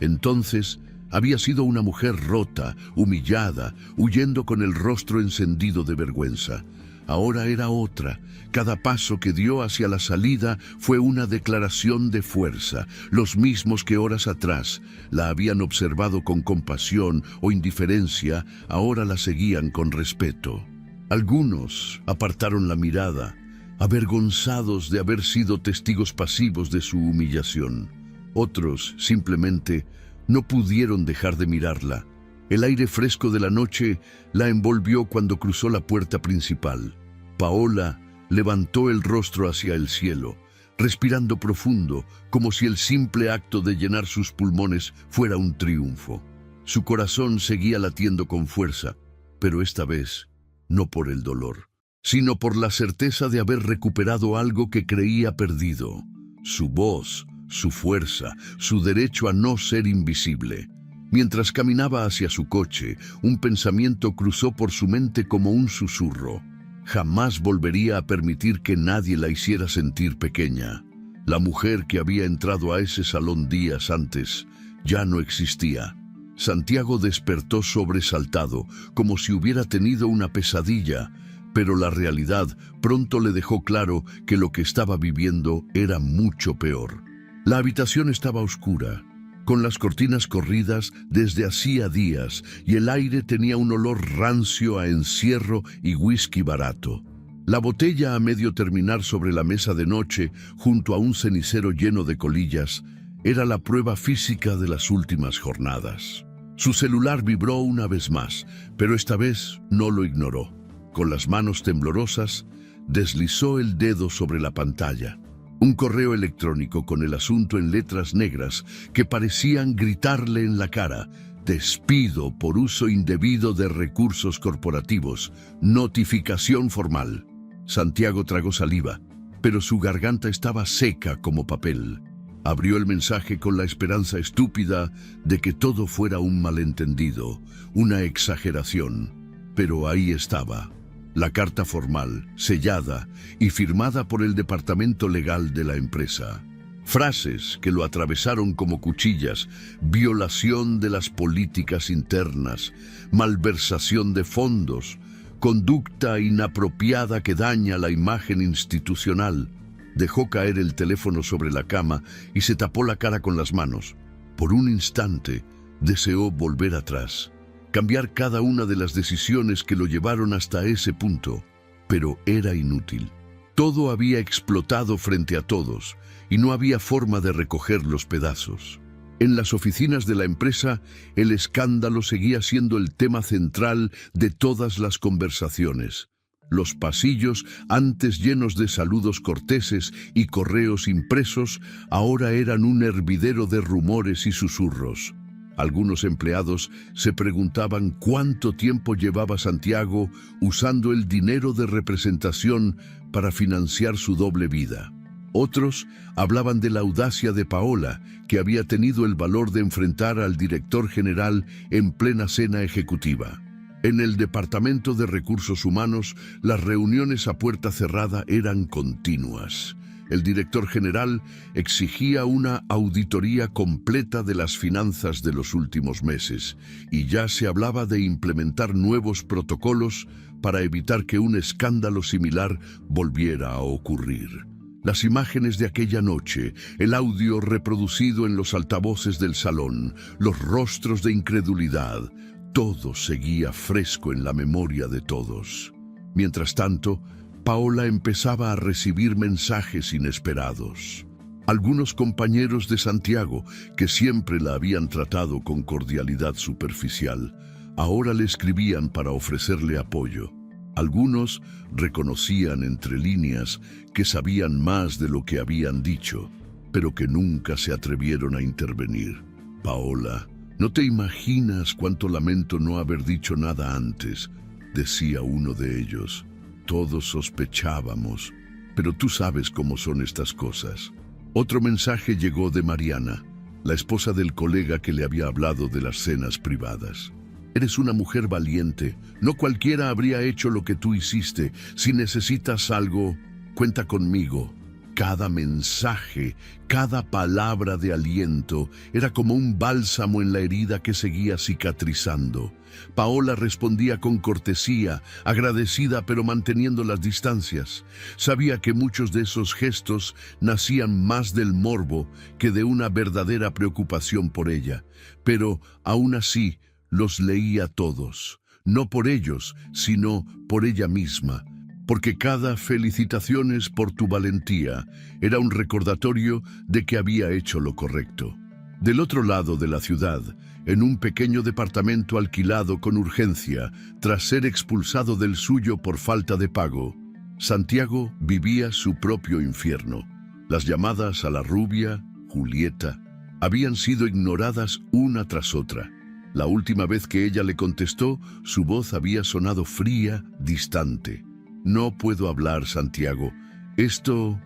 Entonces, había sido una mujer rota, humillada, huyendo con el rostro encendido de vergüenza. Ahora era otra. Cada paso que dio hacia la salida fue una declaración de fuerza. Los mismos que horas atrás la habían observado con compasión o indiferencia, ahora la seguían con respeto. Algunos apartaron la mirada, avergonzados de haber sido testigos pasivos de su humillación. Otros, simplemente, no pudieron dejar de mirarla. El aire fresco de la noche la envolvió cuando cruzó la puerta principal. Paola levantó el rostro hacia el cielo, respirando profundo, como si el simple acto de llenar sus pulmones fuera un triunfo. Su corazón seguía latiendo con fuerza, pero esta vez no por el dolor, sino por la certeza de haber recuperado algo que creía perdido: su voz, su fuerza, su derecho a no ser invisible. Mientras caminaba hacia su coche, un pensamiento cruzó por su mente como un susurro. Jamás volvería a permitir que nadie la hiciera sentir pequeña. La mujer que había entrado a ese salón días antes ya no existía. Santiago despertó sobresaltado, como si hubiera tenido una pesadilla, pero la realidad pronto le dejó claro que lo que estaba viviendo era mucho peor. La habitación estaba oscura, con las cortinas corridas desde hacía días, y el aire tenía un olor rancio a encierro y whisky barato. La botella a medio terminar sobre la mesa de noche, junto a un cenicero lleno de colillas, era la prueba física de las últimas jornadas. Su celular vibró una vez más, pero esta vez no lo ignoró. Con las manos temblorosas, deslizó el dedo sobre la pantalla. Un correo electrónico con el asunto en letras negras que parecían gritarle en la cara: despido por uso indebido de recursos corporativos, notificación formal. Santiago tragó saliva, pero su garganta estaba seca como papel. Abrió el mensaje con la esperanza estúpida de que todo fuera un malentendido, una exageración. Pero ahí estaba, la carta formal, sellada y firmada por el departamento legal de la empresa. Frases que lo atravesaron como cuchillas: violación de las políticas internas, malversación de fondos, conducta inapropiada que daña la imagen institucional. Dejó caer el teléfono sobre la cama y se tapó la cara con las manos. Por un instante, deseó volver atrás, cambiar cada una de las decisiones que lo llevaron hasta ese punto, pero era inútil. Todo había explotado frente a todos y no había forma de recoger los pedazos. En las oficinas de la empresa, el escándalo seguía siendo el tema central de todas las conversaciones. Los pasillos, antes llenos de saludos corteses y correos impresos, ahora eran un hervidero de rumores y susurros. Algunos empleados se preguntaban cuánto tiempo llevaba Santiago usando el dinero de representación para financiar su doble vida. Otros hablaban de la audacia de Paola, que había tenido el valor de enfrentar al director general en plena cena ejecutiva. En el Departamento de Recursos Humanos, las reuniones a puerta cerrada eran continuas. El director general exigía una auditoría completa de las finanzas de los últimos meses, y ya se hablaba de implementar nuevos protocolos para evitar que un escándalo similar volviera a ocurrir. Las imágenes de aquella noche, el audio reproducido en los altavoces del salón, los rostros de incredulidad, todo seguía fresco en la memoria de todos. Mientras tanto, Paola empezaba a recibir mensajes inesperados. Algunos compañeros de Santiago, que siempre la habían tratado con cordialidad superficial, ahora le escribían para ofrecerle apoyo. Algunos reconocían entre líneas que sabían más de lo que habían dicho, pero que nunca se atrevieron a intervenir. Paola, no te imaginas cuánto lamento no haber dicho nada antes, decía uno de ellos. Todos sospechábamos, pero tú sabes cómo son estas cosas. Otro mensaje llegó de Mariana, la esposa del colega que le había hablado de las cenas privadas. Eres una mujer valiente. No cualquiera habría hecho lo que tú hiciste. Si necesitas algo, cuenta conmigo. Cada mensaje, cada palabra de aliento era como un bálsamo en la herida que seguía cicatrizando. Paola respondía con cortesía, agradecida pero manteniendo las distancias. Sabía que muchos de esos gestos nacían más del morbo que de una verdadera preocupación por ella, pero aún así los leía todos, no por ellos, sino por ella misma, porque cada felicitaciones por tu valentía era un recordatorio de que había hecho lo correcto. Del otro lado de la ciudad, en un pequeño departamento alquilado con urgencia, tras ser expulsado del suyo por falta de pago, Santiago vivía su propio infierno. Las llamadas a la rubia, Julieta, habían sido ignoradas una tras otra. La última vez que ella le contestó, su voz había sonado fría, distante. No puedo hablar, Santiago. Esto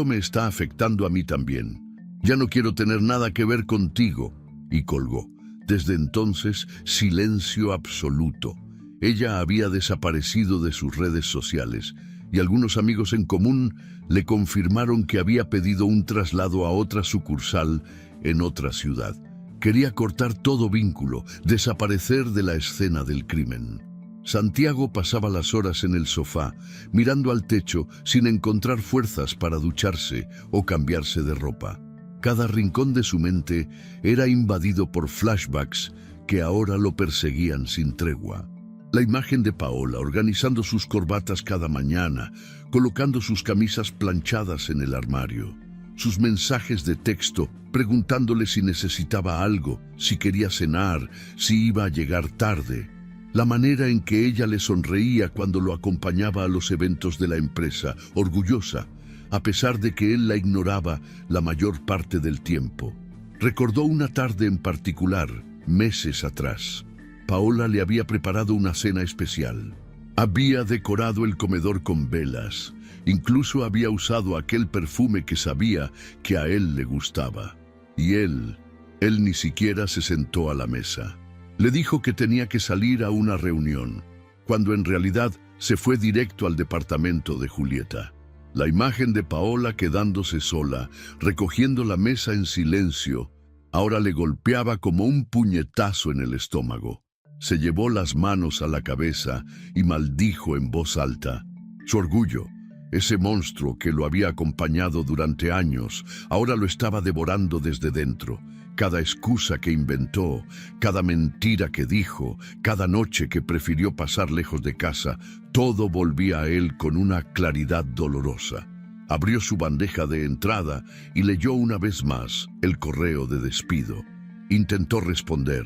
me está afectando a mí también. Ya no quiero tener nada que ver contigo. Y colgó. Desde entonces, silencio absoluto. Ella había desaparecido de sus redes sociales, y algunos amigos en común le confirmaron que había pedido un traslado a otra sucursal en otra ciudad. Quería cortar todo vínculo, desaparecer de la escena del crimen. Santiago pasaba las horas en el sofá, mirando al techo sin encontrar fuerzas para ducharse o cambiarse de ropa. Cada rincón de su mente era invadido por flashbacks que ahora lo perseguían sin tregua. La imagen de Paola organizando sus corbatas cada mañana, colocando sus camisas planchadas en el armario. Sus mensajes de texto preguntándole si necesitaba algo, si quería cenar, si iba a llegar tarde. La manera en que ella le sonreía cuando lo acompañaba a los eventos de la empresa, orgullosa, a pesar de que él la ignoraba la mayor parte del tiempo. Recordó una tarde en particular, meses atrás. Paola le había preparado una cena especial. Había decorado el comedor con velas. Incluso había usado aquel perfume que sabía que a él le gustaba. Y él ni siquiera se sentó a la mesa. Le dijo que tenía que salir a una reunión, cuando en realidad se fue directo al departamento de Julieta. La imagen de Paola quedándose sola, recogiendo la mesa en silencio, ahora le golpeaba como un puñetazo en el estómago. Se llevó las manos a la cabeza y maldijo en voz alta. Su orgullo, ese monstruo que lo había acompañado durante años, ahora lo estaba devorando desde dentro. Cada excusa que inventó, cada mentira que dijo, cada noche que prefirió pasar lejos de casa, todo volvía a él con una claridad dolorosa. Abrió su bandeja de entrada y leyó una vez más el correo de despido. Intentó responder,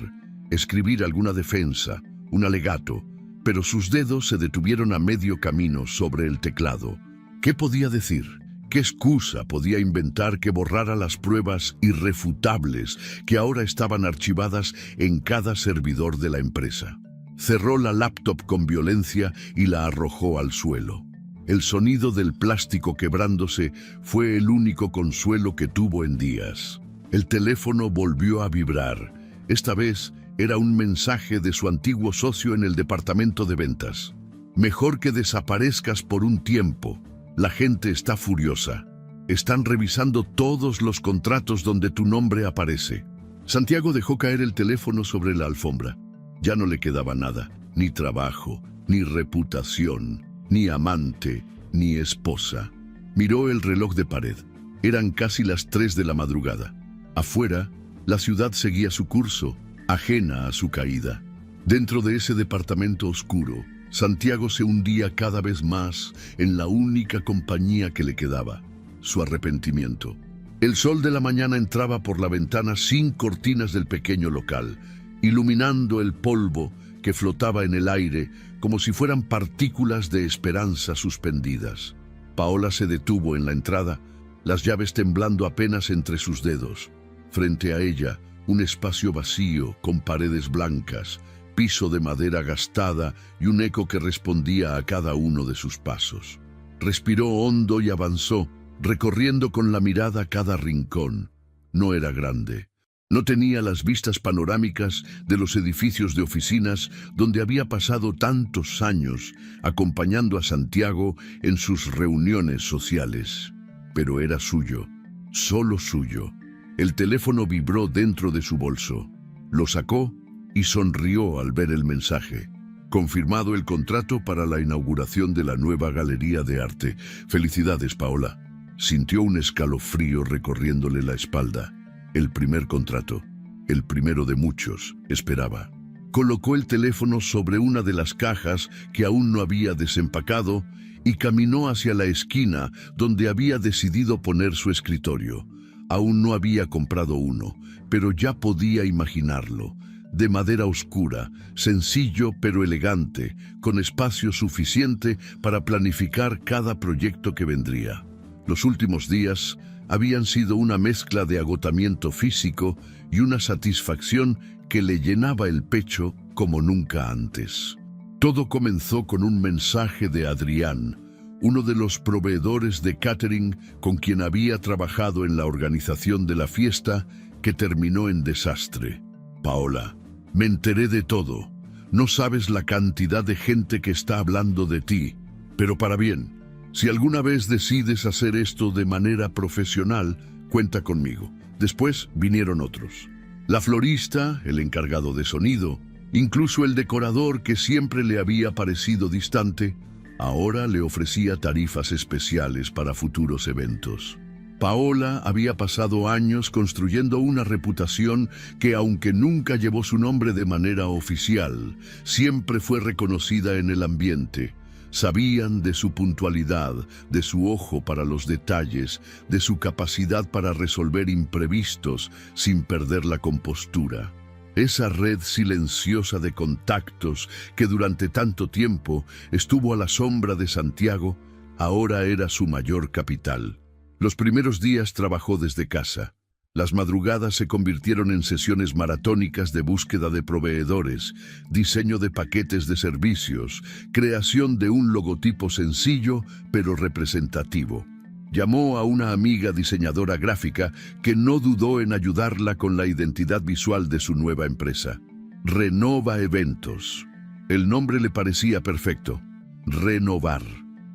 escribir alguna defensa, un alegato, pero sus dedos se detuvieron a medio camino sobre el teclado. ¿Qué podía decir? ¿Qué excusa podía inventar que borrara las pruebas irrefutables que ahora estaban archivadas en cada servidor de la empresa? Cerró la laptop con violencia y la arrojó al suelo. El sonido del plástico quebrándose fue el único consuelo que tuvo en días. El teléfono volvió a vibrar. Esta vez era un mensaje de su antiguo socio en el departamento de ventas. Mejor que desaparezcas por un tiempo. La gente está furiosa. Están revisando todos los contratos donde tu nombre aparece. Santiago dejó caer el teléfono sobre la alfombra. Ya no le quedaba nada, ni trabajo, ni reputación, ni amante, ni esposa. Miró el reloj de pared. Eran casi las 3 de la madrugada. Afuera, la ciudad seguía su curso, ajena a su caída. Dentro de ese departamento oscuro, Santiago se hundía cada vez más en la única compañía que le quedaba, su arrepentimiento. El sol de la mañana entraba por la ventana sin cortinas del pequeño local, iluminando el polvo que flotaba en el aire como si fueran partículas de esperanza suspendidas. Paola se detuvo en la entrada, las llaves temblando apenas entre sus dedos. Frente a ella, un espacio vacío con paredes blancas, piso de madera gastada y un eco que respondía a cada uno de sus pasos. Respiró hondo y avanzó, recorriendo con la mirada cada rincón. No era grande. No tenía las vistas panorámicas de los edificios de oficinas donde había pasado tantos años acompañando a Santiago en sus reuniones sociales. Pero era suyo, solo suyo. El teléfono vibró dentro de su bolso. Lo sacó y sonrió al ver el mensaje. Confirmado el contrato para la inauguración de la nueva galería de arte. Felicidades, Paola. Sintió un escalofrío recorriéndole la espalda. El primer contrato, el primero de muchos, esperaba. Colocó el teléfono sobre una de las cajas que aún no había desempacado y caminó hacia la esquina donde había decidido poner su escritorio. Aún no había comprado uno, pero ya podía imaginarlo. De madera oscura, sencillo pero elegante, con espacio suficiente para planificar cada proyecto que vendría. Los últimos días habían sido una mezcla de agotamiento físico y una satisfacción que le llenaba el pecho como nunca antes. Todo comenzó con un mensaje de Adrián, uno de los proveedores de catering con quien había trabajado en la organización de la fiesta, que terminó en desastre. Paola, me enteré de todo. No sabes la cantidad de gente que está hablando de ti, pero para bien. Si alguna vez decides hacer esto de manera profesional, cuenta conmigo. Después vinieron otros. La florista, el encargado de sonido, incluso el decorador que siempre le había parecido distante, ahora le ofrecía tarifas especiales para futuros eventos. Paola había pasado años construyendo una reputación que, aunque nunca llevó su nombre de manera oficial, siempre fue reconocida en el ambiente. Sabían de su puntualidad, de su ojo para los detalles, de su capacidad para resolver imprevistos sin perder la compostura. Esa red silenciosa de contactos que durante tanto tiempo estuvo a la sombra de Santiago, ahora era su mayor capital. Los primeros días trabajó desde casa. Las madrugadas se convirtieron en sesiones maratónicas de búsqueda de proveedores, diseño de paquetes de servicios, creación de un logotipo sencillo pero representativo. Llamó a una amiga diseñadora gráfica que no dudó en ayudarla con la identidad visual de su nueva empresa. Renova Eventos. El nombre le parecía perfecto. Renovar.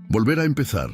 Volver a empezar.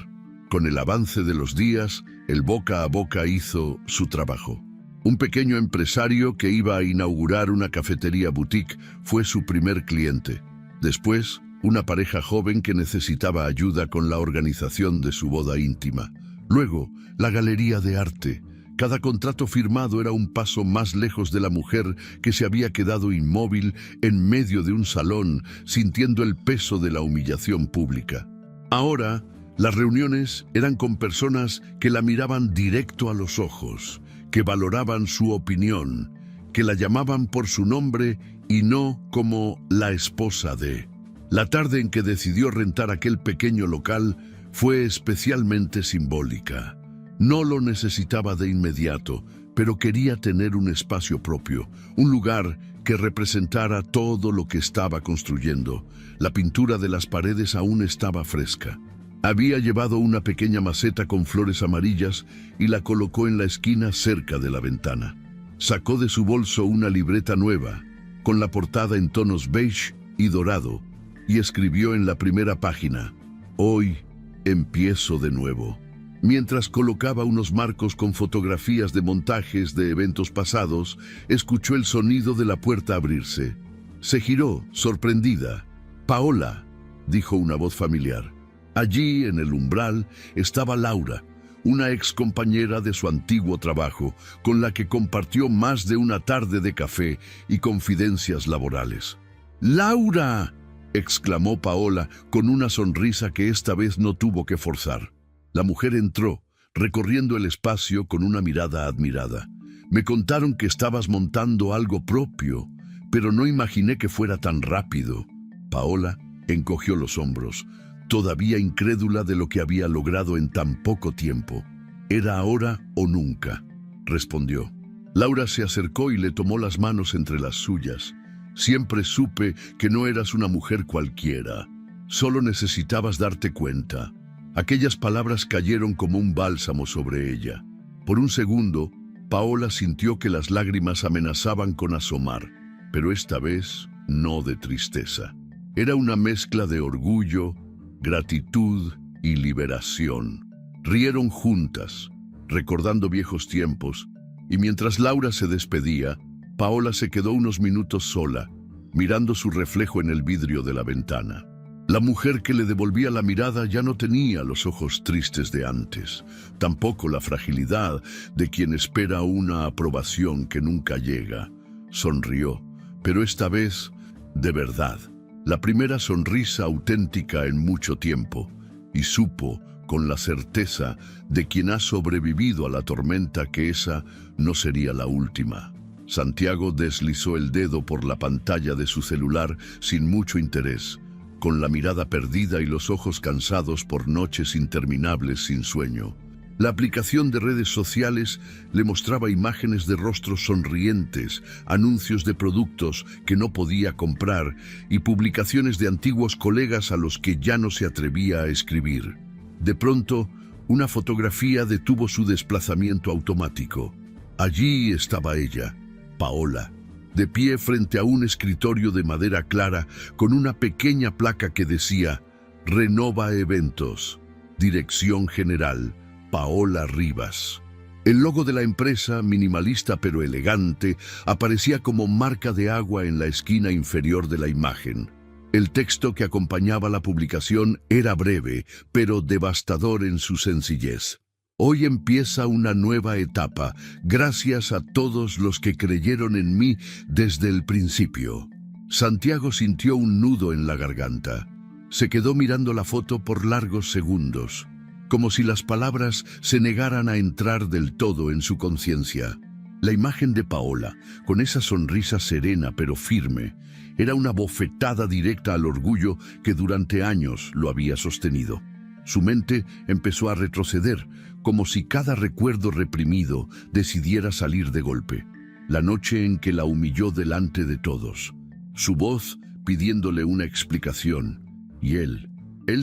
Con el avance de los días, el boca a boca hizo su trabajo. Un pequeño empresario que iba a inaugurar una cafetería boutique fue su primer cliente. Después, una pareja joven que necesitaba ayuda con la organización de su boda íntima. Luego, la galería de arte. Cada contrato firmado era un paso más lejos de la mujer que se había quedado inmóvil en medio de un salón, sintiendo el peso de la humillación pública. Ahora, Las reuniones eran con personas que la miraban directo a los ojos, que valoraban su opinión, que la llamaban por su nombre y no como la esposa de. La tarde en que decidió rentar aquel pequeño local fue especialmente simbólica. No lo necesitaba de inmediato, pero quería tener un espacio propio, un lugar que representara todo lo que estaba construyendo. La pintura de las paredes aún estaba fresca. Había llevado una pequeña maceta con flores amarillas y la colocó en la esquina cerca de la ventana. Sacó de su bolso una libreta nueva, con la portada en tonos beige y dorado, y escribió en la primera página: «Hoy empiezo de nuevo». Mientras colocaba unos marcos con fotografías de montajes de eventos pasados, escuchó el sonido de la puerta abrirse. Se giró, sorprendida. «Paola», dijo una voz familiar. Allí, en el umbral, estaba Laura, una ex compañera de su antiguo trabajo, con la que compartió más de una tarde de café y confidencias laborales. «¡Laura!», exclamó Paola con una sonrisa que esta vez no tuvo que forzar. La mujer entró, recorriendo el espacio con una mirada admirada. «Me contaron que estabas montando algo propio, pero no imaginé que fuera tan rápido». Paola encogió los hombros, todavía incrédula de lo que había logrado en tan poco tiempo. «Era ahora o nunca», respondió. Laura se acercó y le tomó las manos entre las suyas. «Siempre supe que no eras una mujer cualquiera. Solo necesitabas darte cuenta». Aquellas palabras cayeron como un bálsamo sobre ella. Por un segundo, Paola sintió que las lágrimas amenazaban con asomar, pero esta vez no de tristeza. Era una mezcla de orgullo, gratitud y liberación. Rieron juntas, recordando viejos tiempos, y mientras Laura se despedía, Paola se quedó unos minutos sola, mirando su reflejo en el vidrio de la ventana. La mujer que le devolvía la mirada ya no tenía los ojos tristes de antes, tampoco la fragilidad de quien espera una aprobación que nunca llega. Sonrió, pero esta vez, de verdad, la primera sonrisa auténtica en mucho tiempo, y supo, con la certeza de quien ha sobrevivido a la tormenta, que esa no sería la última. Santiago deslizó el dedo por la pantalla de su celular sin mucho interés, con la mirada perdida y los ojos cansados por noches interminables sin sueño. La aplicación de redes sociales le mostraba imágenes de rostros sonrientes, anuncios de productos que no podía comprar y publicaciones de antiguos colegas a los que ya no se atrevía a escribir. De pronto, una fotografía detuvo su desplazamiento automático. Allí estaba ella, Paola, de pie frente a un escritorio de madera clara con una pequeña placa que decía: «Renova Eventos, Dirección General, Paola Rivas». El logo de la empresa, minimalista pero elegante, aparecía como marca de agua en la esquina inferior de la imagen. El texto que acompañaba la publicación era breve, pero devastador en su sencillez. «Hoy empieza una nueva etapa, gracias a todos los que creyeron en mí desde el principio». Santiago sintió un nudo en la garganta. Se quedó mirando la foto por largos segundos, como si las palabras se negaran a entrar del todo en su conciencia. La imagen de Paola, con esa sonrisa serena pero firme, era una bofetada directa al orgullo que durante años lo había sostenido. Su mente empezó a retroceder, como si cada recuerdo reprimido decidiera salir de golpe. La noche en que la humilló delante de todos, su voz pidiéndole una explicación, y él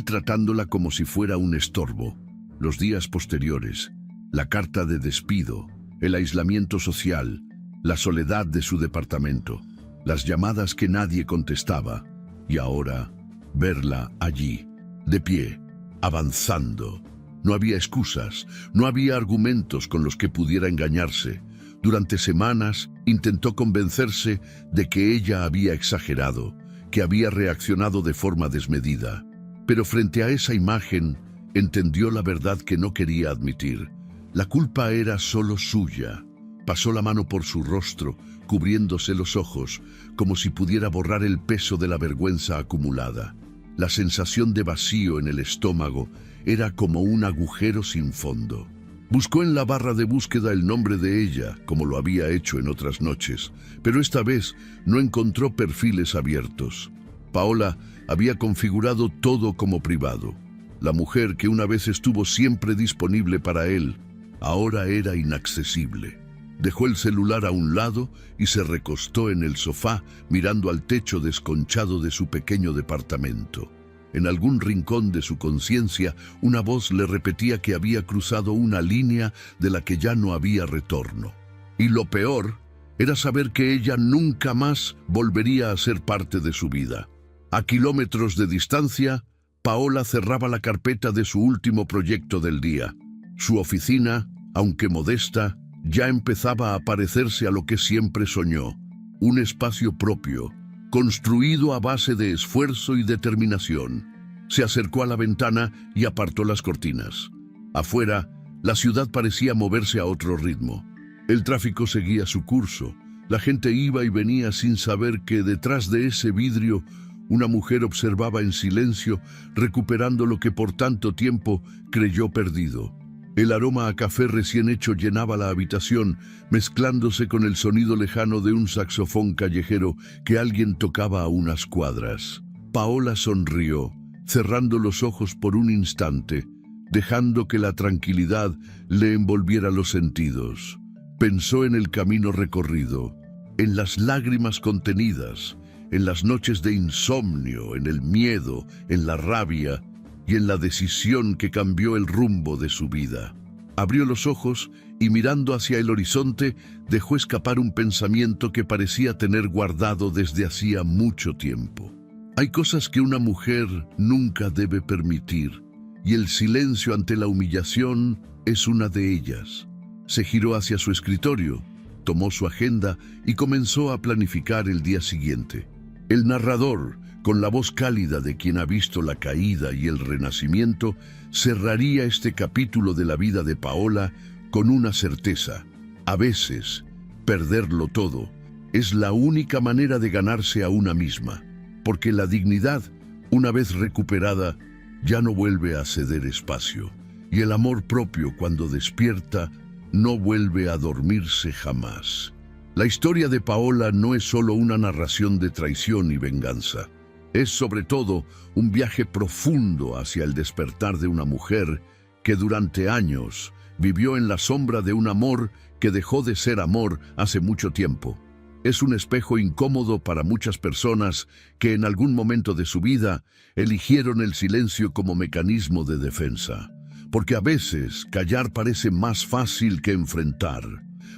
tratándola como si fuera un estorbo. Los días posteriores, la carta de despido, el aislamiento social, la soledad de su departamento, las llamadas que nadie contestaba, y ahora verla allí, de pie, avanzando. No había excusas, no había argumentos con los que pudiera engañarse. Durante semanas intentó convencerse de que ella había exagerado, que había reaccionado de forma desmedida. Pero frente a esa imagen, entendió la verdad que no quería admitir. La culpa era solo suya. Pasó la mano por su rostro, cubriéndose los ojos, como si pudiera borrar el peso de la vergüenza acumulada. La sensación de vacío en el estómago era como un agujero sin fondo. Buscó en la barra de búsqueda el nombre de ella, como lo había hecho en otras noches, pero esta vez no encontró perfiles abiertos. Paola había configurado todo como privado. La mujer que una vez estuvo siempre disponible para él, ahora era inaccesible. Dejó el celular a un lado y se recostó en el sofá mirando al techo desconchado de su pequeño departamento. En algún rincón de su conciencia, una voz le repetía que había cruzado una línea de la que ya no había retorno. Y lo peor era saber que ella nunca más volvería a ser parte de su vida. A kilómetros de distancia, Paola cerraba la carpeta de su último proyecto del día. Su oficina, aunque modesta, ya empezaba a parecerse a lo que siempre soñó: un espacio propio, construido a base de esfuerzo y determinación. Se acercó a la ventana y apartó las cortinas. Afuera, la ciudad parecía moverse a otro ritmo. El tráfico seguía su curso. La gente iba y venía sin saber que detrás de ese vidrio una mujer observaba en silencio, recuperando lo que por tanto tiempo creyó perdido. El aroma a café recién hecho llenaba la habitación, mezclándose con el sonido lejano de un saxofón callejero que alguien tocaba a unas cuadras. Paola sonrió, cerrando los ojos por un instante, dejando que la tranquilidad le envolviera los sentidos. Pensó en el camino recorrido, en las lágrimas contenidas, en las noches de insomnio, en el miedo, en la rabia y en la decisión que cambió el rumbo de su vida. Abrió los ojos y, mirando hacia el horizonte, dejó escapar un pensamiento que parecía tener guardado desde hacía mucho tiempo. Hay cosas que una mujer nunca debe permitir, y el silencio ante la humillación es una de ellas. Se giró hacia su escritorio, tomó su agenda y comenzó a planificar el día siguiente. El narrador, con la voz cálida de quien ha visto la caída y el renacimiento, cerraría este capítulo de la vida de Paola con una certeza: a veces, perderlo todo es la única manera de ganarse a una misma, porque la dignidad, una vez recuperada, ya no vuelve a ceder espacio, y el amor propio, cuando despierta, no vuelve a dormirse jamás. La historia de Paola no es solo una narración de traición y venganza. Es sobre todo un viaje profundo hacia el despertar de una mujer que durante años vivió en la sombra de un amor que dejó de ser amor hace mucho tiempo. Es un espejo incómodo para muchas personas que en algún momento de su vida eligieron el silencio como mecanismo de defensa. Porque a veces callar parece más fácil que enfrentar,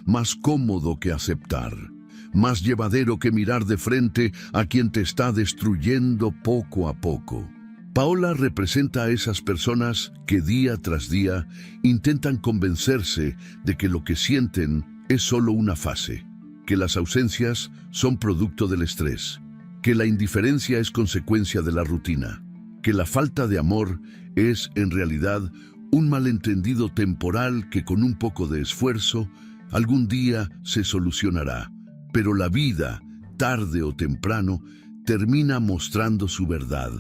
más cómodo que aceptar, más llevadero que mirar de frente a quien te está destruyendo poco a poco. Paola representa a esas personas que día tras día intentan convencerse de que lo que sienten es solo una fase, que las ausencias son producto del estrés, que la indiferencia es consecuencia de la rutina, que la falta de amor es en realidad un malentendido temporal que con un poco de esfuerzo algún día se solucionará. Pero la vida, tarde o temprano, termina mostrando su verdad.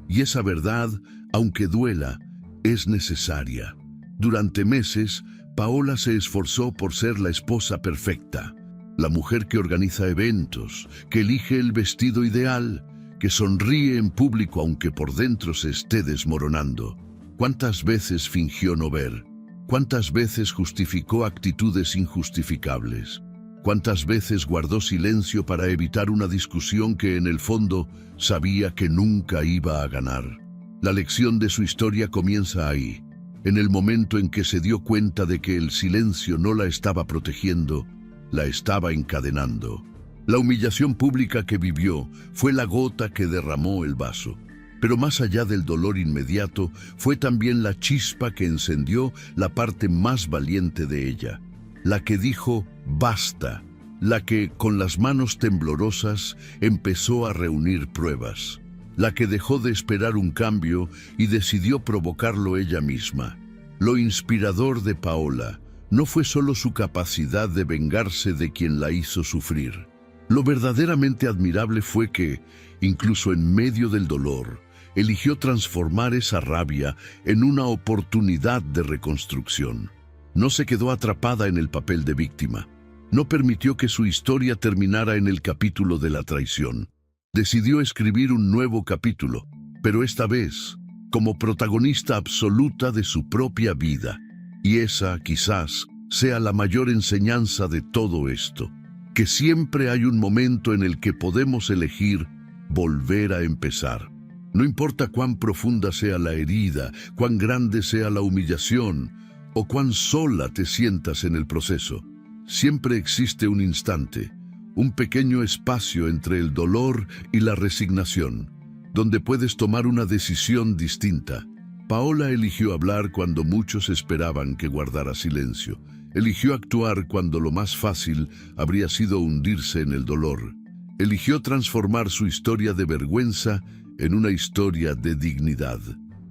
Y esa verdad, aunque duela, es necesaria. Durante meses, Paola se esforzó por ser la esposa perfecta, la mujer que organiza eventos, que elige el vestido ideal, que sonríe en público aunque por dentro se esté desmoronando. ¿Cuántas veces fingió no ver? ¿Cuántas veces justificó actitudes injustificables? ¿Cuántas veces guardó silencio para evitar una discusión que en el fondo sabía que nunca iba a ganar? La lección de su historia comienza ahí, en el momento en que se dio cuenta de que el silencio no la estaba protegiendo, la estaba encadenando. La humillación pública que vivió fue la gota que derramó el vaso. Pero más allá del dolor inmediato, fue también la chispa que encendió la parte más valiente de ella, la que dijo basta, la que con las manos temblorosas empezó a reunir pruebas, la que dejó de esperar un cambio y decidió provocarlo ella misma. Lo inspirador de Paola no fue solo su capacidad de vengarse de quien la hizo sufrir. Lo verdaderamente admirable fue que, incluso en medio del dolor, eligió transformar esa rabia en una oportunidad de reconstrucción. No se quedó atrapada en el papel de víctima. No permitió que su historia terminara en el capítulo de la traición. Decidió escribir un nuevo capítulo, pero esta vez como protagonista absoluta de su propia vida. Y esa, quizás, sea la mayor enseñanza de todo esto, que siempre hay un momento en el que podemos elegir volver a empezar. No importa cuán profunda sea la herida, cuán grande sea la humillación, o cuán sola te sientas en el proceso, siempre existe un instante, un pequeño espacio entre el dolor y la resignación, donde puedes tomar una decisión distinta. Paola eligió hablar cuando muchos esperaban que guardara silencio. Eligió actuar cuando lo más fácil habría sido hundirse en el dolor. Eligió transformar su historia de vergüenza en una historia de dignidad.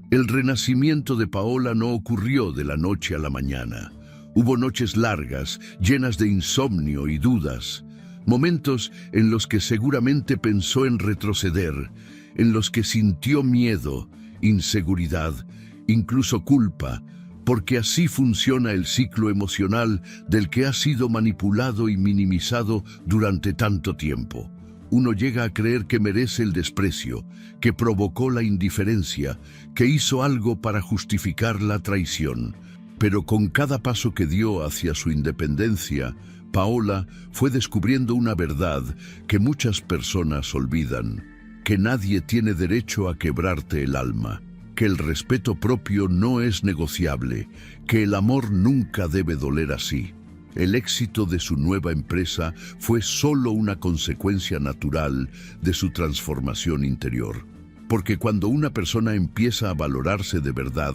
El renacimiento de Paola no ocurrió de la noche a la mañana. Hubo noches largas, llenas de insomnio y dudas. Momentos en los que seguramente pensó en retroceder, en los que sintió miedo, inseguridad, incluso culpa, porque así funciona el ciclo emocional del que ha sido manipulado y minimizado durante tanto tiempo. Uno llega a creer que merece el desprecio, que provocó la indiferencia, que hizo algo para justificar la traición. Pero con cada paso que dio hacia su independencia, Paola fue descubriendo una verdad que muchas personas olvidan: que nadie tiene derecho a quebrarte el alma, que el respeto propio no es negociable, que el amor nunca debe doler así. El éxito de su nueva empresa fue solo una consecuencia natural de su transformación interior. Porque cuando una persona empieza a valorarse de verdad,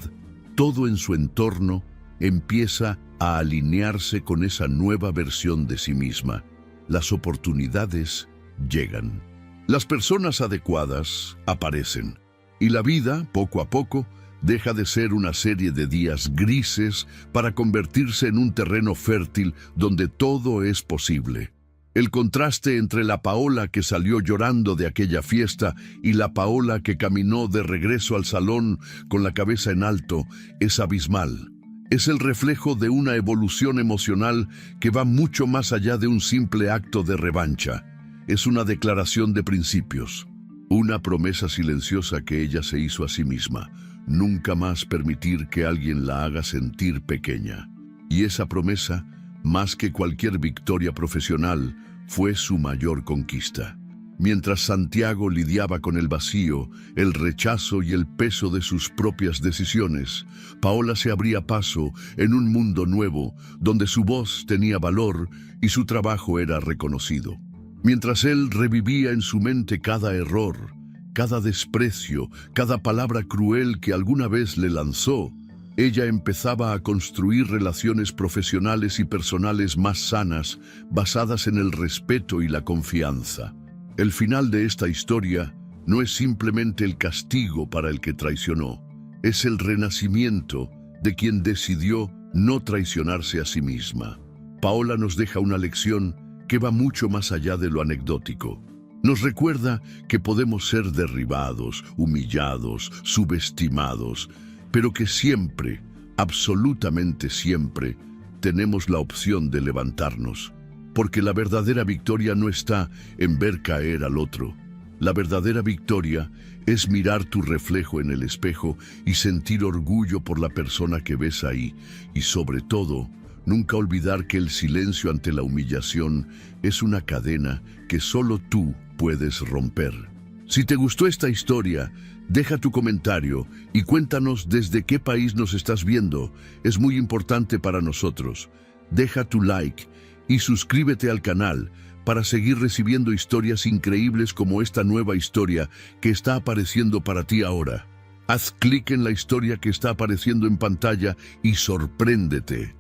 todo en su entorno empieza a alinearse con esa nueva versión de sí misma. Las oportunidades llegan. Las personas adecuadas aparecen, y la vida, poco a poco, deja de ser una serie de días grises para convertirse en un terreno fértil donde todo es posible. El contraste entre la Paola que salió llorando de aquella fiesta y la Paola que caminó de regreso al salón con la cabeza en alto es abismal. Es el reflejo de una evolución emocional que va mucho más allá de un simple acto de revancha. Es una declaración de principios, una promesa silenciosa que ella se hizo a sí misma: nunca más permitir que alguien la haga sentir pequeña. Y esa promesa, más que cualquier victoria profesional, fue su mayor conquista. Mientras Santiago lidiaba con el vacío, el rechazo y el peso de sus propias decisiones, Paola se abría paso en un mundo nuevo, donde su voz tenía valor y su trabajo era reconocido. Mientras él revivía en su mente cada error, cada desprecio, cada palabra cruel que alguna vez le lanzó, ella empezaba a construir relaciones profesionales y personales más sanas, basadas en el respeto y la confianza. El final de esta historia no es simplemente el castigo para el que traicionó, es el renacimiento de quien decidió no traicionarse a sí misma. Paola nos deja una lección que va mucho más allá de lo anecdótico. Nos recuerda que podemos ser derribados, humillados, subestimados, pero que siempre, absolutamente siempre, tenemos la opción de levantarnos. Porque la verdadera victoria no está en ver caer al otro. La verdadera victoria es mirar tu reflejo en el espejo y sentir orgullo por la persona que ves ahí. Y sobre todo, nunca olvidar que el silencio ante la humillación es una cadena que solo tú puedes romper. Si te gustó esta historia, deja tu comentario y cuéntanos desde qué país nos estás viendo. Es muy importante para nosotros. Deja tu like y suscríbete al canal para seguir recibiendo historias increíbles como esta nueva historia que está apareciendo para ti ahora. Haz clic en la historia que está apareciendo en pantalla y sorpréndete.